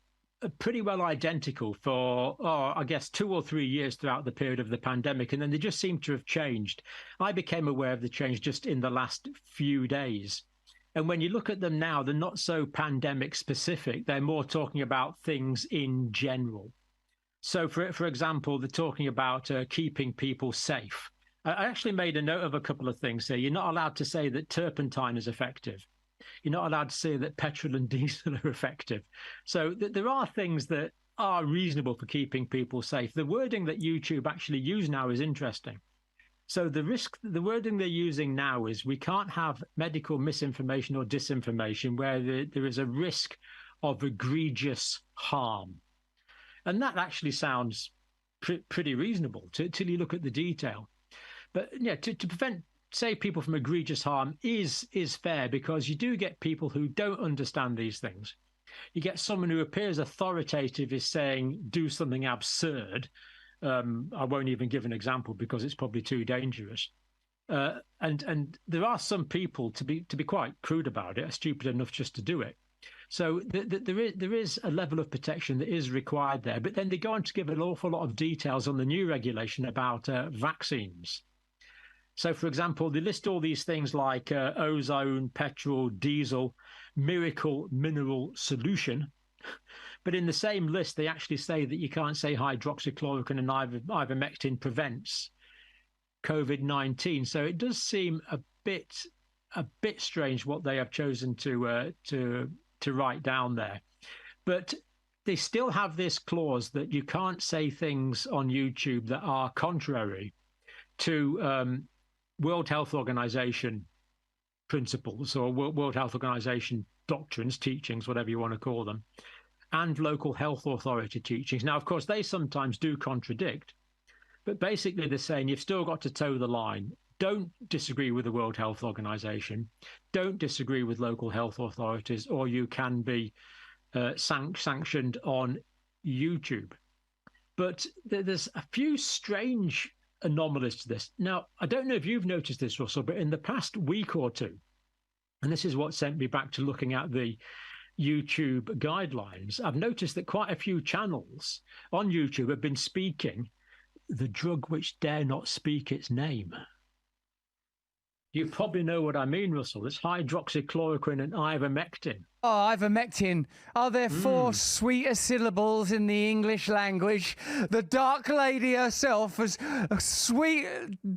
pretty well identical for, I guess, 2 or 3 years throughout the period of the pandemic. And then they just seem to have changed. I became aware of the change just in the last few days. And when you look at them now, they're not so pandemic specific. They're more talking about things in general. So, for example, they're talking about keeping people safe. I actually made a note of a couple of things here. You're not allowed to say that turpentine is effective. You're not allowed to say that petrol and diesel are effective. So there are things that are reasonable for keeping people safe. The wording that YouTube actually use now is interesting. So the wording they're using now is we can't have medical misinformation or disinformation where there is a risk of egregious harm. And that actually sounds pretty reasonable till you look at the detail. But yeah, to prevent, save people from egregious harm is fair, because you do get people who don't understand these things. You get someone who appears authoritative is saying, do something absurd. I won't even give an example because it's probably too dangerous. And there are some people, to be quite crude about it, are stupid enough just to do it. So there is a level of protection that is required there. But then they go on to give an awful lot of details on the new regulation about vaccines. So, for example, they list all these things like ozone, petrol, diesel, miracle mineral solution. But in the same list, they actually say that you can't say hydroxychloroquine and ivermectin prevents COVID-19. So it does seem a bit strange what they have chosen to write down there. But they still have this clause that you can't say things on YouTube that are contrary to World Health Organization principles or World Health Organization doctrines, teachings, whatever you want to call them, and local health authority teachings. Now, of course, they sometimes do contradict, but basically they're saying you've still got to toe the line. Don't disagree with the World Health Organization. Don't disagree with local health authorities, or you can be sanctioned on YouTube. But there's a few strange anomalies to this. Now, I don't know if you've noticed this, Russell, but in the past week or two, and this is what sent me back to looking at the YouTube guidelines, I've noticed that quite a few channels on YouTube have been speaking the drug which dare not speak its name. You probably know what I mean, Russell. It's hydroxychloroquine and ivermectin. Oh, ivermectin. Are there 4 sweeter syllables in the English language? The Dark Lady herself, as a sweet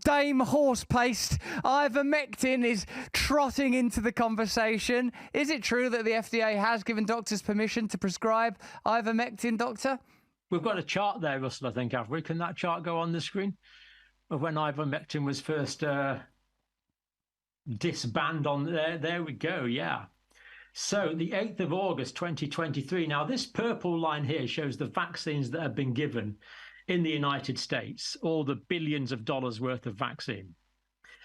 Dame Horsepaste, ivermectin is trotting into the conversation. Is it true that the FDA has given doctors permission to prescribe ivermectin, Doctor? We've got a chart there, Russell, I think, have we? Can that chart go on the screen? Of when ivermectin was first disbanded on there. There we go, yeah. So the 8th of August, 2023. Now, this purple line here shows the vaccines that have been given in the United States, all the billions of dollars worth of vaccine.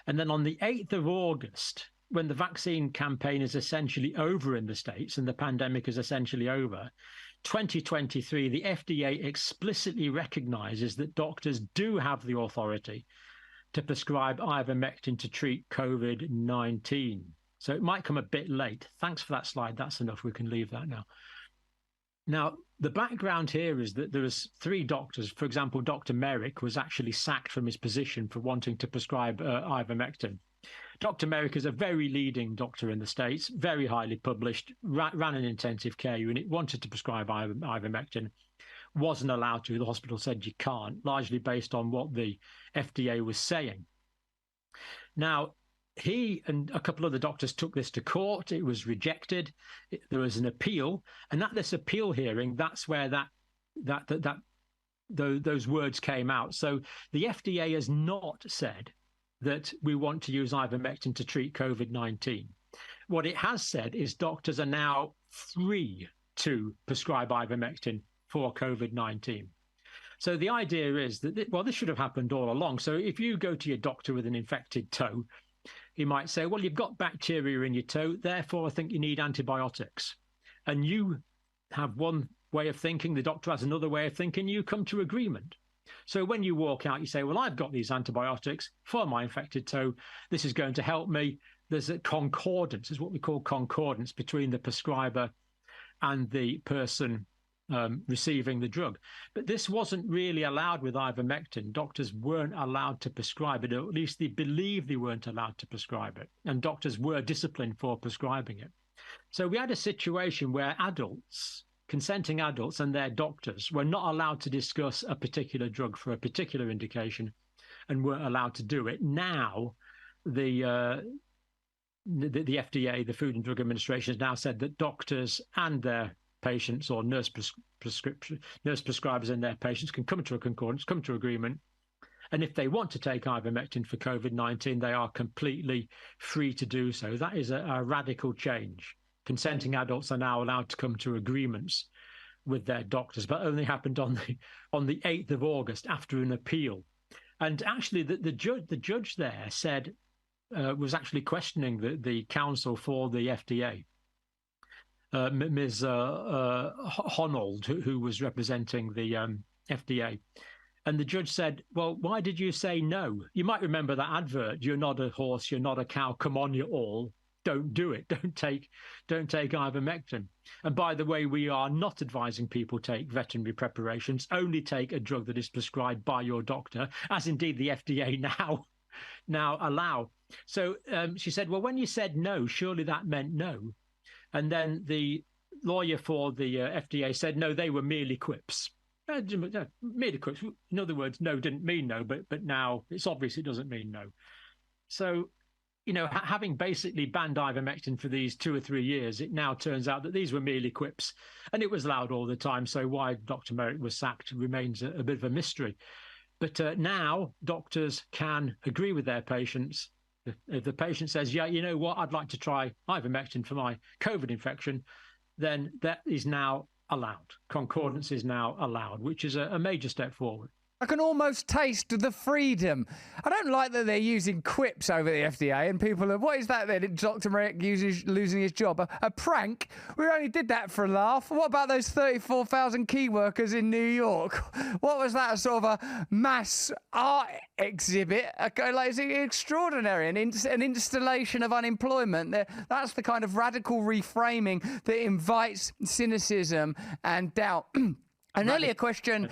And then on the 8th of August, when the vaccine campaign is essentially over in the States and the pandemic is essentially over, 2023, the FDA explicitly recognizes that doctors do have the authority to prescribe ivermectin to treat COVID-19. So it might come a bit late. Thanks for that slide. That's enough. We can leave that now. Now, the background here is that there was 3 doctors. For example, Dr. Merrick was actually sacked from his position for wanting to prescribe ivermectin. Dr. Merrick is a very leading doctor in the States, very highly published, ran an intensive care unit, wanted to prescribe ivermectin, wasn't allowed to. The hospital said you can't, largely based on what the FDA was saying. Now, he and a couple of the doctors took this to court. It was rejected. There was an appeal, and at this appeal hearing, that's where those words came out. So the FDA has not said that we want to use ivermectin to treat COVID-19. What it has said is doctors are now free to prescribe ivermectin for COVID-19. So the idea is that, well, this should have happened all along. So if you go to your doctor with an infected toe He might say, well, you've got bacteria in your toe, therefore I think you need antibiotics. And you have one way of thinking, the doctor has another way of thinking, you come to agreement. So when you walk out, you say, well, I've got these antibiotics for my infected toe. This is going to help me. There's a concordance, is what we call concordance, between the prescriber and the person receiving the drug. But this wasn't really allowed with ivermectin. Doctors weren't allowed to prescribe it, or at least they believed they weren't allowed to prescribe it. And doctors were disciplined for prescribing it. So we had a situation where adults, consenting adults and their doctors, were not allowed to discuss a particular drug for a particular indication and weren't allowed to do it. Now, the FDA, the Food and Drug Administration, has now said that doctors and their patients, or nurse prescribers and their patients, can come to a concordance, come to agreement. And if they want to take ivermectin for COVID-19, they are completely free to do so. That is a radical change. Consenting adults are now allowed to come to agreements with their doctors, but only happened on the 8th of August after an appeal. And actually, the judge there said, was actually questioning the counsel for the FDA, Ms. Honold, who was representing the FDA. And the judge said, well, why did you say no? You might remember that advert, you're not a horse, you're not a cow, come on, you all. Don't do it. Don't take ivermectin. And by the way, we are not advising people take veterinary preparations. Only take a drug that is prescribed by your doctor, as indeed the FDA now allow. So she said, well, when you said no, surely that meant no. And then the lawyer for the FDA said, no, they were merely quips. Merely quips. In other words, no didn't mean no, but now it's obvious it doesn't mean no. So, you know, having basically banned ivermectin for these 2 or 3 years, it now turns out that these were merely quips, and it was allowed all the time. So why Dr. Merrick was sacked remains a bit of a mystery. But now doctors can agree with their patients. If the patient says, yeah, you know what, I'd like to try ivermectin for my COVID infection, then that is now allowed. Concordance is now allowed, which is a major step forward. I can almost taste the freedom. I don't like that they're using quips over the FDA and people are, what is that then? Dr. Merrick losing his job? A prank? We only did that for a laugh. What about those 34,000 key workers in New York? What was that, sort of a mass art exhibit? Like, it's extraordinary, an installation of unemployment. That's the kind of radical reframing that invites cynicism and doubt. An earlier question...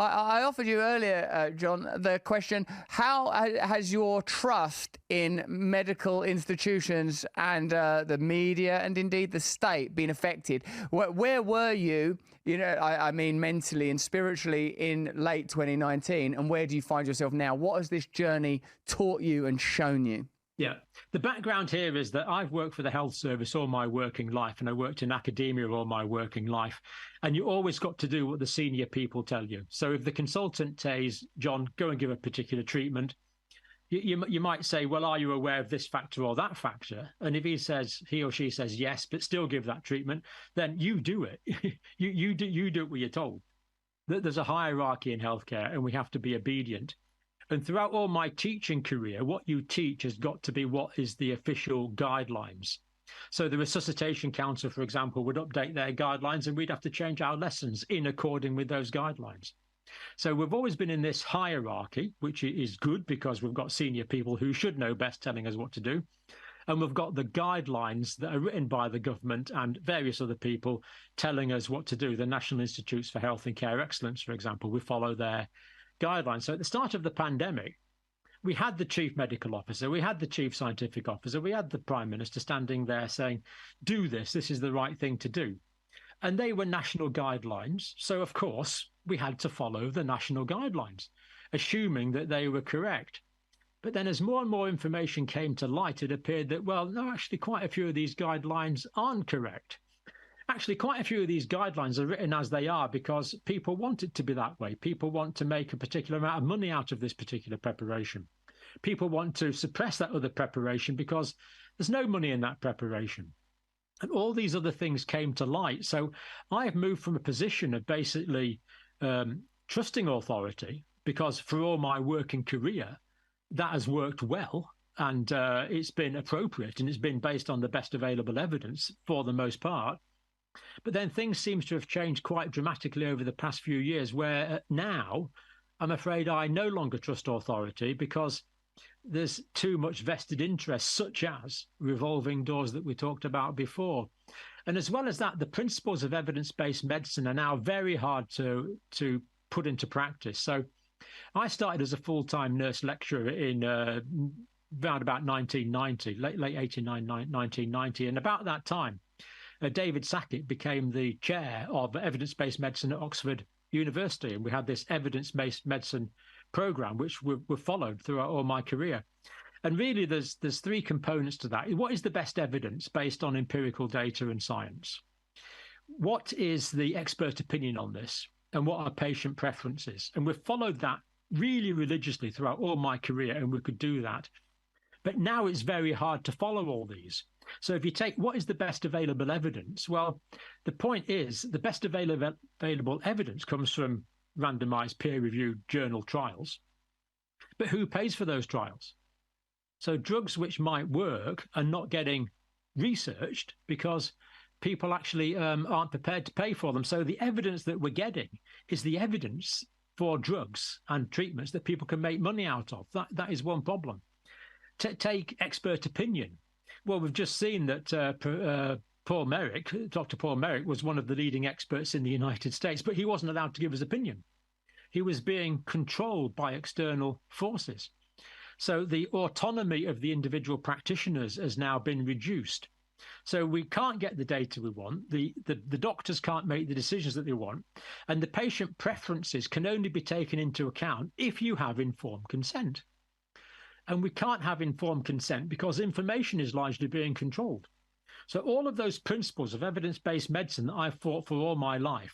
I offered you earlier, John, the question, how has your trust in medical institutions and the media and indeed the state been affected? Where were you, I mean mentally and spiritually in late 2019, and where do you find yourself now? What has this journey taught you and shown you? Yeah, the background here is that I've worked for the health service all my working life, and I worked in academia all my working life. And you always got to do what the senior people tell you. So if the consultant says, John, go and give a particular treatment, you might say, well, are you aware of this factor or that factor? And if he or she says yes, but still give that treatment, then you do it. you do what you're told. There's a hierarchy in healthcare, and we have to be obedient. And throughout all my teaching career, what you teach has got to be what is the official guidelines. So the Resuscitation Council, for example, would update their guidelines, and we'd have to change our lessons in according with those guidelines. So we've always been in this hierarchy, which is good because we've got senior people who should know best telling us what to do. And we've got the guidelines that are written by the government and various other people telling us what to do. The National Institutes for Health and Care Excellence, for example, we follow their guidelines. So at the start of the pandemic, we had the chief medical officer, we had the chief scientific officer, we had the prime minister standing there saying, do this is the right thing to do. And they were national guidelines. So, of course, we had to follow the national guidelines, assuming that they were correct. But then as more and more information came to light, it appeared that, well, no, actually quite a few of these guidelines aren't correct. Actually, quite a few of these guidelines are written as they are because people want it to be that way. People want to make a particular amount of money out of this particular preparation. People want to suppress that other preparation because there's no money in that preparation. And all these other things came to light. So I have moved from a position of basically trusting authority, because for all my working career, that has worked well. and it's been appropriate, and it's been based on the best available evidence for the most part. But then things seem to have changed quite dramatically over the past few years, where now I'm afraid I no longer trust authority because there's too much vested interest, such as revolving doors that we talked about before. And as well as that, the principles of evidence-based medicine are now very hard to put into practice. So I started as a full-time nurse lecturer in around about 1990, late 89, 1990. And about that time, David Sackett became the chair of evidence-based medicine at Oxford University. And we had this evidence-based medicine program, which were followed throughout all my career. And really, there's three components to that. What is the best evidence based on empirical data and science? What is the expert opinion on this? And what are patient preferences? And we've followed that really religiously throughout all my career, and we could do that. But now it's very hard to follow all these. So if you take what is the best available evidence, well, the point is the best available evidence comes from randomized peer-reviewed journal trials. But who pays for those trials? So drugs which might work are not getting researched because people actually aren't prepared to pay for them. So the evidence that we're getting is the evidence for drugs and treatments that people can make money out of. That is one problem. Take expert opinion. Well, we've just seen that Dr. Paul Merrick was one of the leading experts in the United States, but he wasn't allowed to give his opinion. He was being controlled by external forces. So the autonomy of the individual practitioners has now been reduced. So we can't get the data we want. The doctors can't make the decisions that they want. And the patient preferences can only be taken into account if you have informed consent. And we can't have informed consent because information is largely being controlled. So all of those principles of evidence-based medicine that I've fought for all my life,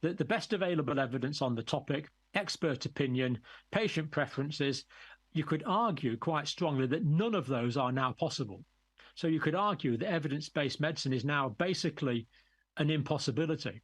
that the best available evidence on the topic, expert opinion, patient preferences, you could argue quite strongly that none of those are now possible. So you could argue that evidence-based medicine is now basically an impossibility.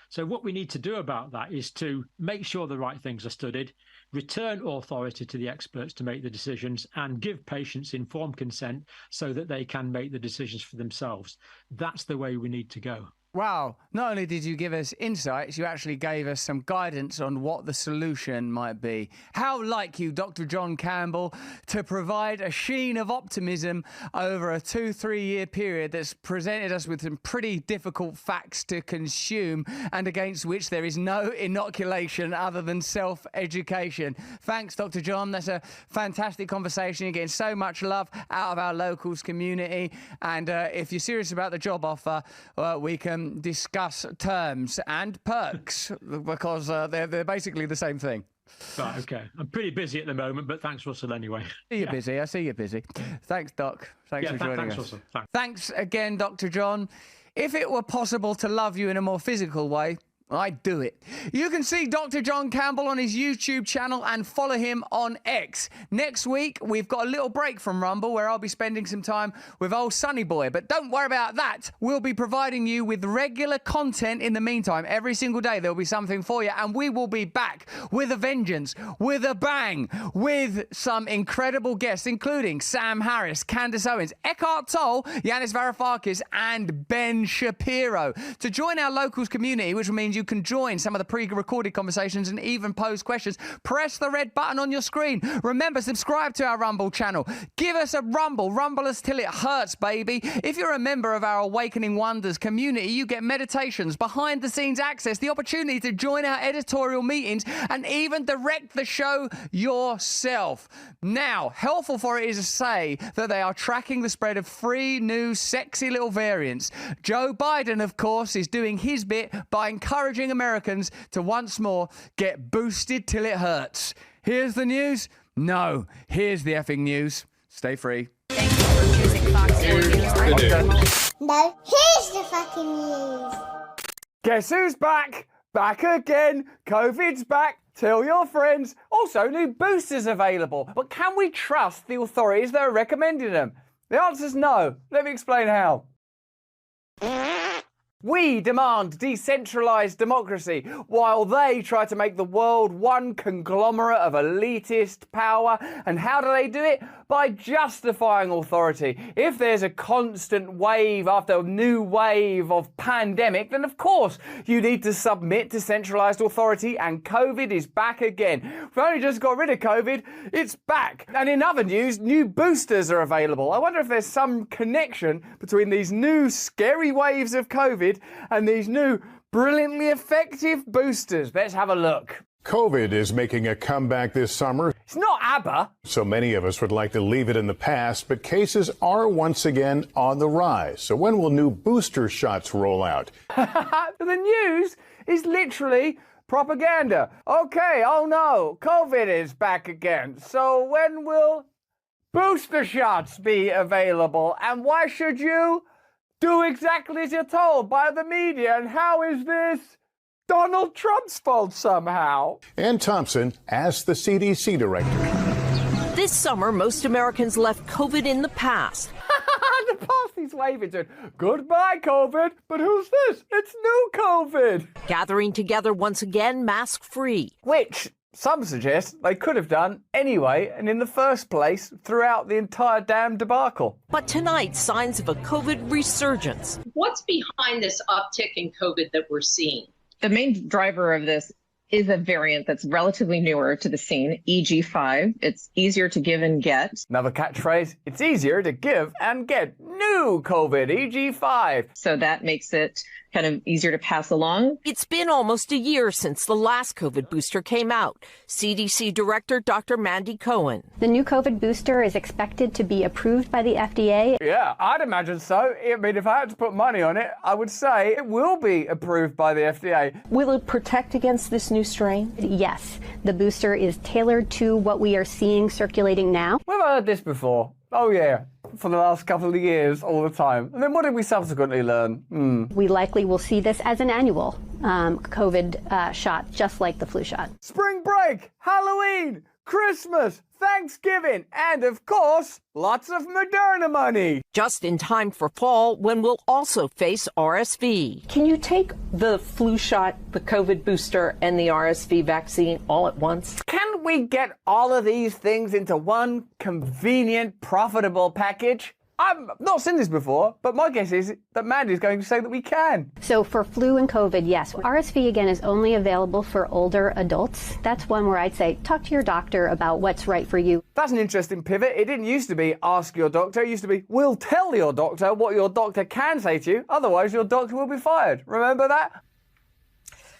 So what we need to do about that is to make sure the right things are studied, return authority to the experts to make the decisions, and give patients informed consent so that they can make the decisions for themselves. That's the way we need to go. Wow, not only did you give us insights, you actually gave us some guidance on what the solution might be. How like you, Dr. John Campbell, to provide a sheen of optimism over a 2-3 year period that's presented us with some pretty difficult facts to consume and against which there is no inoculation other than self-education. Thanks, Dr. John. That's a fantastic conversation. You're getting so much love out of our locals community. And if you're serious about the job offer, we can discuss terms and perks because they're basically the same thing. Right, okay. I'm pretty busy at the moment, but thanks, Russell, anyway. You're busy. I see you're busy. Thanks, Doc. Thanks for joining us. Russell. Thanks again, Dr. John. If it were possible to love you in a more physical way, I'd do it. You can see Dr. John Campbell on his YouTube channel and follow him on X. Next week, we've got a little break from Rumble where I'll be spending some time with old Sonny Boy. But don't worry about that. We'll be providing you with regular content in the meantime. Every single day, there'll be something for you. And we will be back with a vengeance, with a bang, with some incredible guests, including Sam Harris, Candace Owens, Eckhart Tolle, Yanis Varoufakis, and Ben Shapiro. To join our locals community, which means you can join some of the pre-recorded conversations and even pose questions, press the red button on your screen. Remember, subscribe to our Rumble channel. Give us a rumble. Rumble us till it hurts, baby. If you're a member of our Awakening Wonders community, you get meditations, behind-the-scenes access, the opportunity to join our editorial meetings, and even direct the show yourself. Now, helpful for it is to say that they are tracking the spread of 3 new sexy little variants. Joe Biden, of course, is doing his bit by encouraging Americans to once more get boosted till it hurts. Here's the news. No, here's the effing news. Stay free. Thank you for choosing Fox News. No, here's the fucking news. Guess who's back? Back again. COVID's back. Tell your friends. Also, new boosters available. But can we trust the authorities that are recommending them? The answer's no. Let me explain how. We demand decentralized democracy, while they try to make the world one conglomerate of elitist power. And how do they do it? By justifying authority. If there's a constant wave after new wave of pandemic, then of course you need to submit to centralized authority, and COVID is back again. We've only just got rid of COVID, it's back. And in other news, new boosters are available. I wonder if there's some connection between these new scary waves of COVID and these new brilliantly effective boosters. Let's have a look. COVID is making a comeback this summer. It's not ABBA. So many of us would like to leave it in the past, but cases are once again on the rise. So when will new booster shots roll out? The news is literally propaganda. Okay, oh no, COVID is back again. So when will booster shots be available? And why should you do exactly as you're told by the media? And how is this Donald Trump's fault somehow? Ann Thompson asked the CDC director. This summer, most Americans left COVID in the past. The past he's waving to. Goodbye, COVID. But who's this? It's new COVID. Gathering together once again, mask-free. Which some suggest they could have done anyway, and in the first place, throughout the entire damn debacle. But tonight, signs of a COVID resurgence. What's behind this uptick in COVID that we're seeing? The main driver of this is a variant that's relatively newer to the scene, EG5. It's easier to give and get. Another catchphrase, it's easier to give and get. New COVID, EG5. So that makes it kind of easier to pass along. It's been almost a year since the last COVID booster came out. CDC Director Dr. Mandy Cohen. The new COVID booster is expected to be approved by the FDA. Yeah, I'd imagine so. I mean, if I had to put money on it, I would say it will be approved by the FDA. Will it protect against this new strain? Yes, the booster is tailored to what we are seeing circulating now. We've heard this before. Oh yeah, for the last couple of years, all the time. And then what did we subsequently learn? We likely will see this as an annual COVID shot, just like the flu shot. Spring break, Halloween, Christmas, Thanksgiving, and of course, lots of Moderna money. Just in time for fall, when we'll also face RSV. Can you take the flu shot, the COVID booster, and the RSV vaccine all at once? Can we get all of these things into one convenient, profitable package? I've not seen this before, but my guess is that Mandy's going to say that we can. So for flu and COVID, yes. RSV, again, is only available for older adults. That's one where I'd say talk to your doctor about what's right for you. That's an interesting pivot. It didn't used to be ask your doctor. It used to be we'll tell your doctor what your doctor can say to you. Otherwise, your doctor will be fired. Remember that?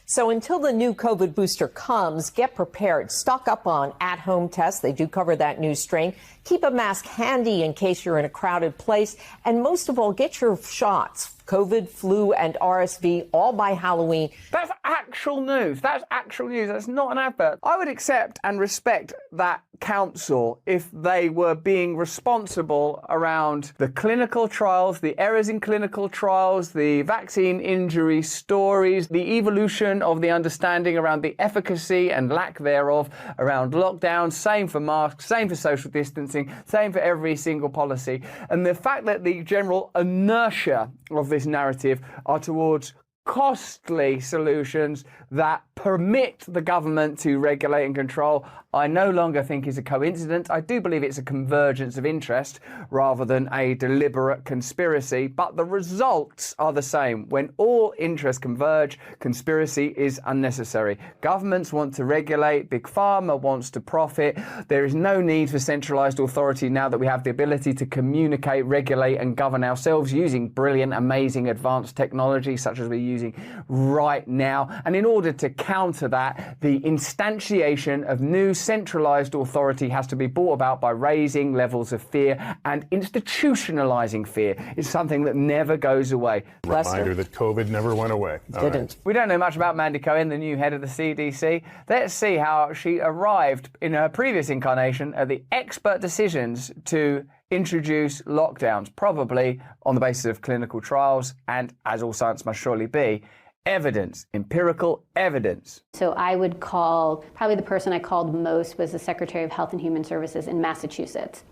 So until the new COVID booster comes, get prepared. Stock up on at-home tests. They do cover that new strain. Keep a mask handy in case you're in a crowded place. And most of all, get your shots. COVID, flu, and RSV, all by Halloween. That's actual news. That's actual news. That's not an advert. I would accept and respect that council if they were being responsible around the clinical trials, the errors in clinical trials, the vaccine injury stories, the evolution of the understanding around the efficacy and lack thereof around lockdowns, same for masks, same for social distancing, same for every single policy. And the fact that the general inertia of this narrative are towards costly solutions that permit the government to regulate and control, I no longer think is a coincidence. I do believe it's a convergence of interest rather than a deliberate conspiracy, but the results are the same. When all interests converge, conspiracy is unnecessary. Governments want to regulate, Big Pharma wants to profit. There is no need for centralized authority now that we have the ability to communicate, regulate and govern ourselves using brilliant, amazing, advanced technology such as we're using right now. And in order to counter that, the instantiation of new centralized authority has to be brought about by raising levels of fear, and institutionalizing fear is something that never goes away. Reminder that COVID never went away. Didn't. We don't know much about Mandy Cohen, the new head of the CDC. Let's see how she arrived in her previous incarnation at the expert decisions to introduce lockdowns, probably on the basis of clinical trials and, as all science must surely be, evidence, empirical evidence. So I would call, probably the person I called most was the Secretary of Health and Human Services in Massachusetts.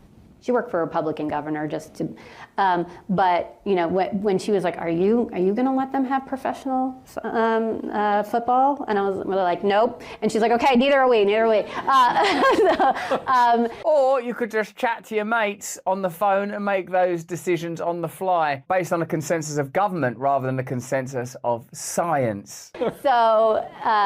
She worked for a Republican governor just to, but you know, when she was like, "Are you going to let them have professional football?" And I was like, "Nope." And she's like, "Okay, neither are we." Or you could just chat to your mates on the phone and make those decisions on the fly, based on a consensus of government rather than a consensus of science. So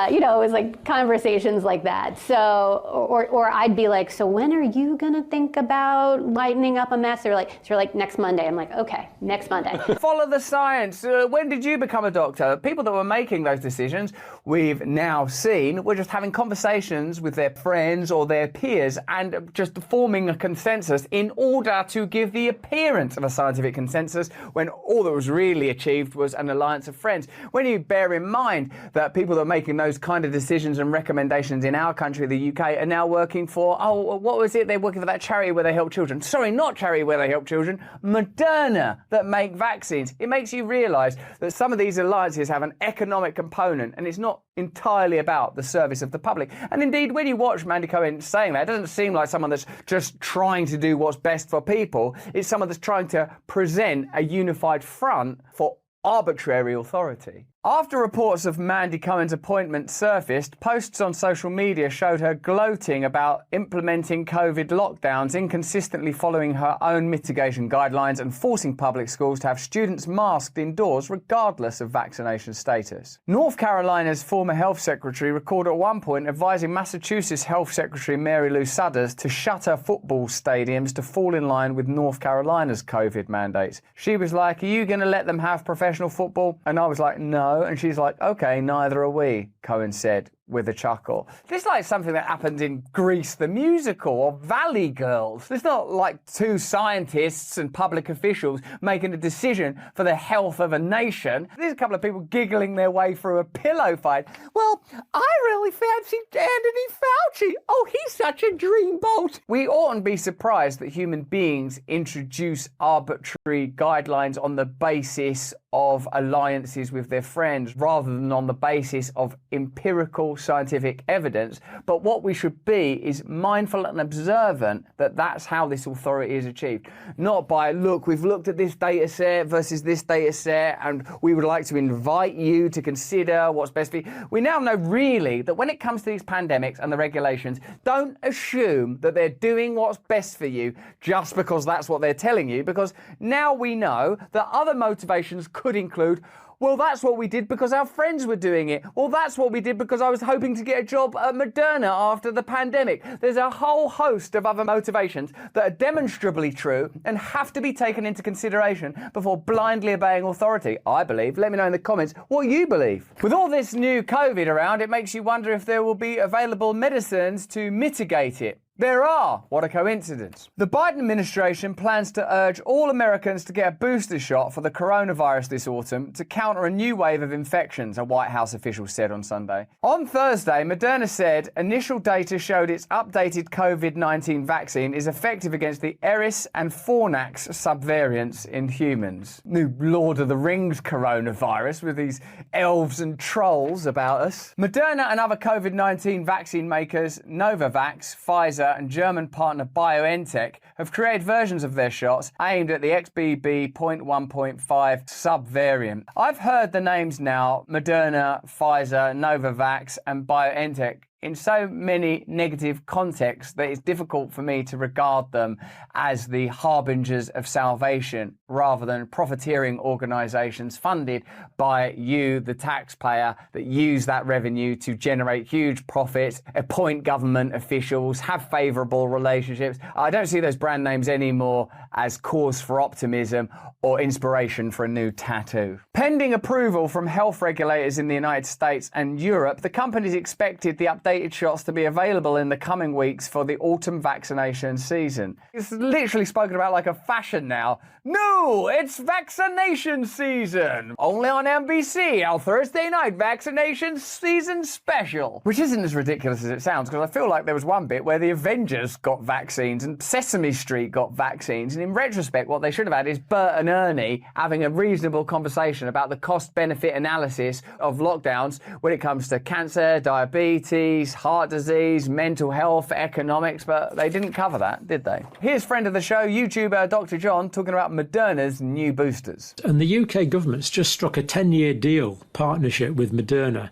you know, it was like conversations like that. So, or I'd be like, "So when are you going to think about lightening up a mess?" They're like, "Next Monday." I'm like, "Okay, next Monday." Follow the science. When did you become a doctor? People that were making those decisions, we've now seen, were just having conversations with their friends or their peers and just forming a consensus in order to give the appearance of a scientific consensus, when all that was really achieved was an alliance of friends. When you bear in mind that people that are making those kind of decisions and recommendations in our country, the UK, are now working for, what was it? They're working for that charity where they help children. Sorry, not charity where they help children, Moderna, that make vaccines. It makes you realise that some of these alliances have an economic component, and it's not entirely about the service of the public. And indeed, when you watch Mandy Cohen saying that, it doesn't seem like someone that's just trying to do what's best for people. It's someone that's trying to present a unified front for arbitrary authority. After reports of Mandy Cohen's appointment surfaced, posts on social media showed her gloating about implementing COVID lockdowns, inconsistently following her own mitigation guidelines and forcing public schools to have students masked indoors regardless of vaccination status. North Carolina's former health secretary recalled at one point advising Massachusetts Health Secretary Mary Lou Sudders to shutter football stadiums to fall in line with North Carolina's COVID mandates. She was like, "Are you going to let them have professional football?" And I was like, "No." And she's like, "Okay, neither are we," Cohen said with a chuckle. This is like something that happened in Grease the Musical or Valley Girls. It's not like two scientists and public officials making a decision for the health of a nation. There's a couple of people giggling their way through a pillow fight. "Well, I really fancy Anthony Fauci. Oh, he's such a dreamboat." We oughtn't be surprised that human beings introduce arbitrary guidelines on the basis of alliances with their friends rather than on the basis of empirical scientific evidence. But what we should be is mindful and observant that that's how this authority is achieved. Not by, "Look, we've looked at this data set versus this data set and we would like to invite you to consider what's best for you." We now know really that when it comes to these pandemics and the regulations, don't assume that they're doing what's best for you just because that's what they're telling you, because now we know that other motivations could include, "Well, that's what we did because our friends were doing it." "Well, that's what we did because I was hoping to get a job at Moderna after the pandemic." There's a whole host of other motivations that are demonstrably true and have to be taken into consideration before blindly obeying authority, I believe. Let me know in the comments what you believe. With all this new COVID around, it makes you wonder if there will be available medicines to mitigate it. There are. What a coincidence. The Biden administration plans to urge all Americans to get a booster shot for the coronavirus this autumn to counter a new wave of infections, a White House official said on Sunday. On Thursday, Moderna said initial data showed its updated COVID-19 vaccine is effective against the Eris and Fornax subvariants in humans. New Lord of the Rings coronavirus with these elves and trolls about us. Moderna and other COVID-19 vaccine makers, Novavax, Pfizer, and German partner BioNTech have created versions of their shots aimed at the XBB.1.5 subvariant. I've heard the names now, Moderna, Pfizer, Novavax, and BioNTech, in so many negative contexts that it's difficult for me to regard them as the harbingers of salvation rather than profiteering organisations funded by you, the taxpayer, that use that revenue to generate huge profits, appoint government officials, have favourable relationships. I don't see those brand names anymore as cause for optimism or inspiration for a new tattoo. Pending approval from health regulators in the United States and Europe, the companies expected the updated shots to be available in the coming weeks for the autumn vaccination season. It's literally spoken about like a fashion now. No, it's vaccination season. Only on NBC, our Thursday night vaccination season special. Which isn't as ridiculous as it sounds, because I feel like there was one bit where the Avengers got vaccines and Sesame Street got vaccines. And in retrospect, what they should have had is Bert and Ernie having a reasonable conversation about the cost-benefit analysis of lockdowns when it comes to cancer, diabetes, diabetes, heart disease, mental health, economics, but they didn't cover that, did they? Here's friend of the show, YouTuber Dr. John, talking about Moderna's new boosters. And the UK government's just struck a 10-year deal partnership with Moderna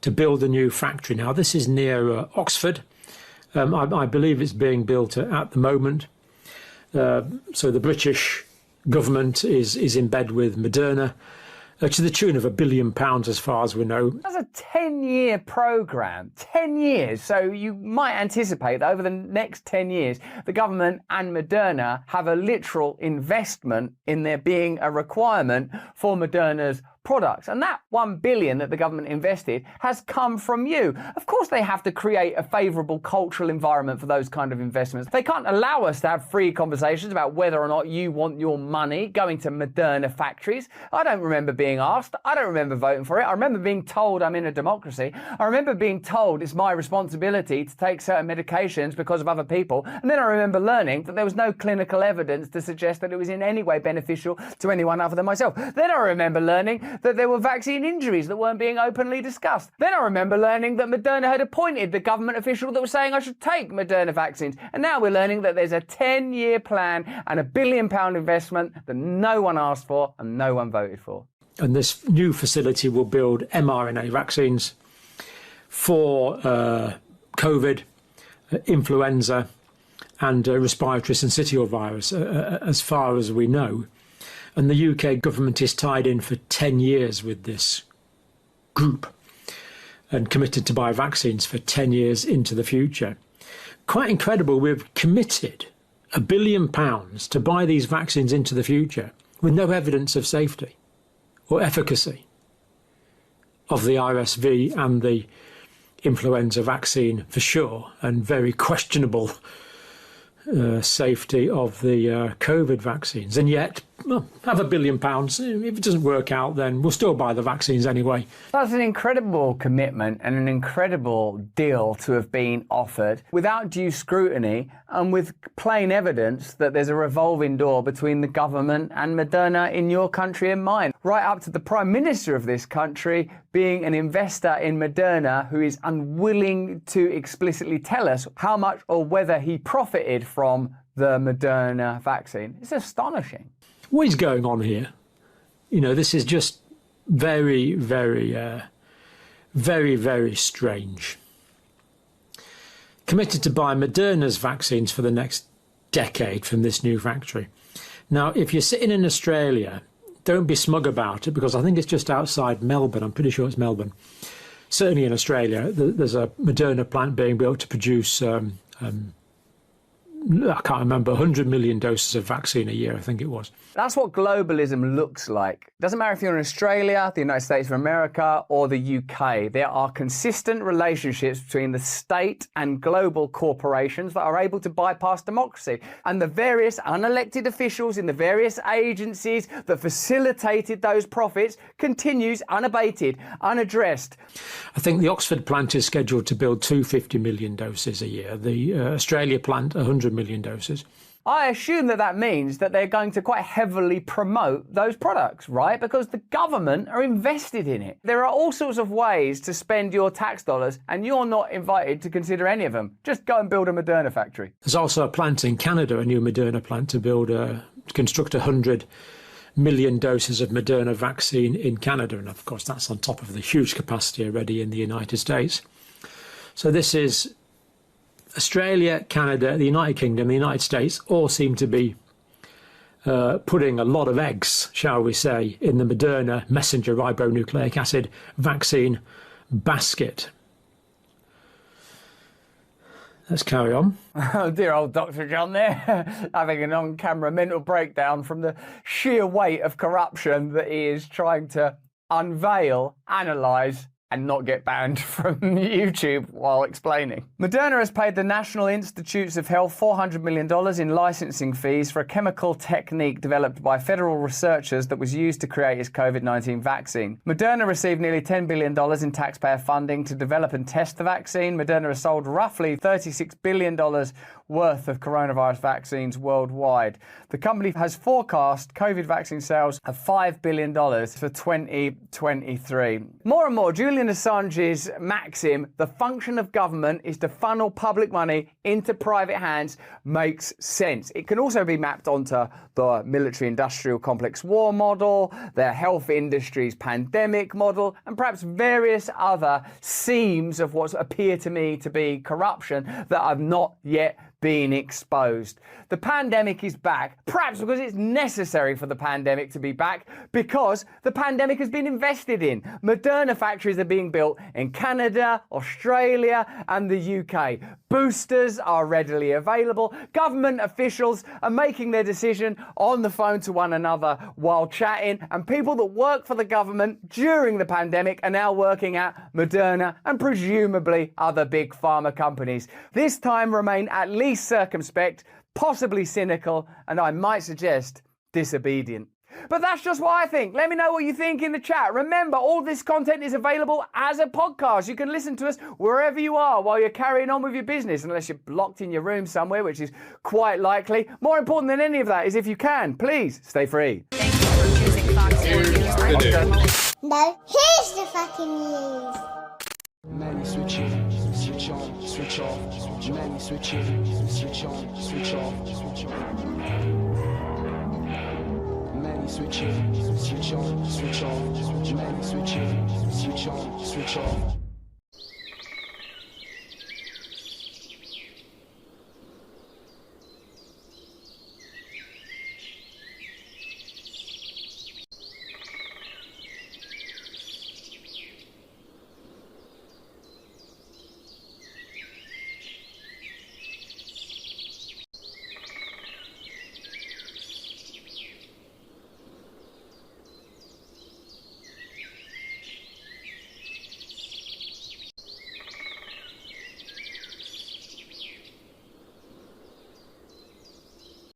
to build a new factory. Now, this is near Oxford. I believe it's being built at the moment. So the British government is in bed with Moderna to the tune of £1 billion as far as we know. That's a 10-year programme, 10 years. So you might anticipate that over the next 10 years, the government and Moderna have a literal investment in there being a requirement for Moderna's products. And that $1 billion that the government invested has come from you. Of course, they have to create a favourable cultural environment for those kind of investments. They can't allow us to have free conversations about whether or not you want your money going to Moderna factories. I don't remember being asked. I don't remember voting for it. I remember being told I'm in a democracy. I remember being told it's my responsibility to take certain medications because of other people. And then I remember learning that there was no clinical evidence to suggest that it was in any way beneficial to anyone other than myself. Then I remember learning that there were vaccine injuries that weren't being openly discussed. Then I remember learning that Moderna had appointed the government official that was saying I should take Moderna vaccines. And now we're learning that there's a 10-year plan and £1 billion investment that no one asked for and no one voted for. And this new facility will build mRNA vaccines for COVID, influenza and respiratory syncytial virus, as far as we know. And the UK government is tied in for 10 years with this group and committed to buy vaccines for 10 years into the future. Quite incredible, we've committed £1 billion to buy these vaccines into the future with no evidence of safety or efficacy of the RSV and the influenza vaccine for sure, and very questionable safety of the COVID vaccines. And yet, well, have £1 billion. If it doesn't work out, then we'll still buy the vaccines anyway. That's an incredible commitment and an incredible deal to have been offered without due scrutiny and with plain evidence that there's a revolving door between the government and Moderna in your country and mine, right up to the Prime Minister of this country being an investor in Moderna who is unwilling to explicitly tell us how much or whether he profited from the Moderna vaccine. It's astonishing. What is going on here? You know, this is just very, very, very strange. Committed to buy Moderna's vaccines for the next decade from this new factory. Now, if you're sitting in Australia, don't be smug about it, because I think it's just outside Melbourne. I'm pretty sure it's Melbourne. Certainly in Australia, there's a Moderna plant being built to produce I can't remember, 100 million doses of vaccine a year, I think it was. That's what globalism looks like. Doesn't matter if you're in Australia, the United States of America, or the UK. There are consistent relationships between the state and global corporations that are able to bypass democracy. And the various unelected officials in the various agencies that facilitated those profits continues unabated, unaddressed. I think the Oxford plant is scheduled to build 250 million doses a year. The Australia plant, 100 million doses. I assume that means that they're going to quite heavily promote those products, right? Because the government are invested in it. There are all sorts of ways to spend your tax dollars, and you're not invited to consider any of them. Just go and build a Moderna factory. There's also a plant in Canada, a new Moderna plant, to construct 100 million doses of Moderna vaccine in Canada. And of course, that's on top of the huge capacity already in the United States. So this is Australia, Canada, the United Kingdom, the United States all seem to be putting a lot of eggs, shall we say, in the Moderna messenger ribonucleic acid vaccine basket. Let's carry on. Oh, dear old Dr. John there, having an on-camera mental breakdown from the sheer weight of corruption that he is trying to unveil, analyse, and not get banned from YouTube while explaining. Moderna has paid the National Institutes of Health $400 million in licensing fees for a chemical technique developed by federal researchers that was used to create its COVID-19 vaccine. Moderna received nearly $10 billion in taxpayer funding to develop and test the vaccine. Moderna has sold roughly $36 billion worth of coronavirus vaccines worldwide. The company has forecast COVID vaccine sales of $5 billion for 2023. More and more, duly Julian Assange's maxim, the function of government is to funnel public money into private hands, makes sense. It can also be mapped onto the military-industrial complex war model, the health industry's pandemic model, and perhaps various other seams of what appear to me to be corruption that I've not yet been exposed. The pandemic is back, perhaps because it's necessary for the pandemic to be back, because the pandemic has been invested in. Moderna factories are being built in Canada, Australia, and the UK. Boosters are readily available. Government officials are making their decision on the phone to one another while chatting, and people that work for the government during the pandemic are now working at Moderna and presumably other big pharma companies. This time remain at least circumspect, possibly cynical, and I might suggest disobedient. But that's just what I think. Let me know what you think in the chat. Remember, all this content is available as a podcast. You can listen to us wherever you are while you're carrying on with your business, unless you're locked in your room somewhere, which is quite likely. More important than any of that is if you can, please stay free. No, here's the fucking news. Many switch in, switch on, switch off. Many switch in, switch on, switch off, switch on. Many switch in, switch on, switch off. Many switch in, switch on, switch off.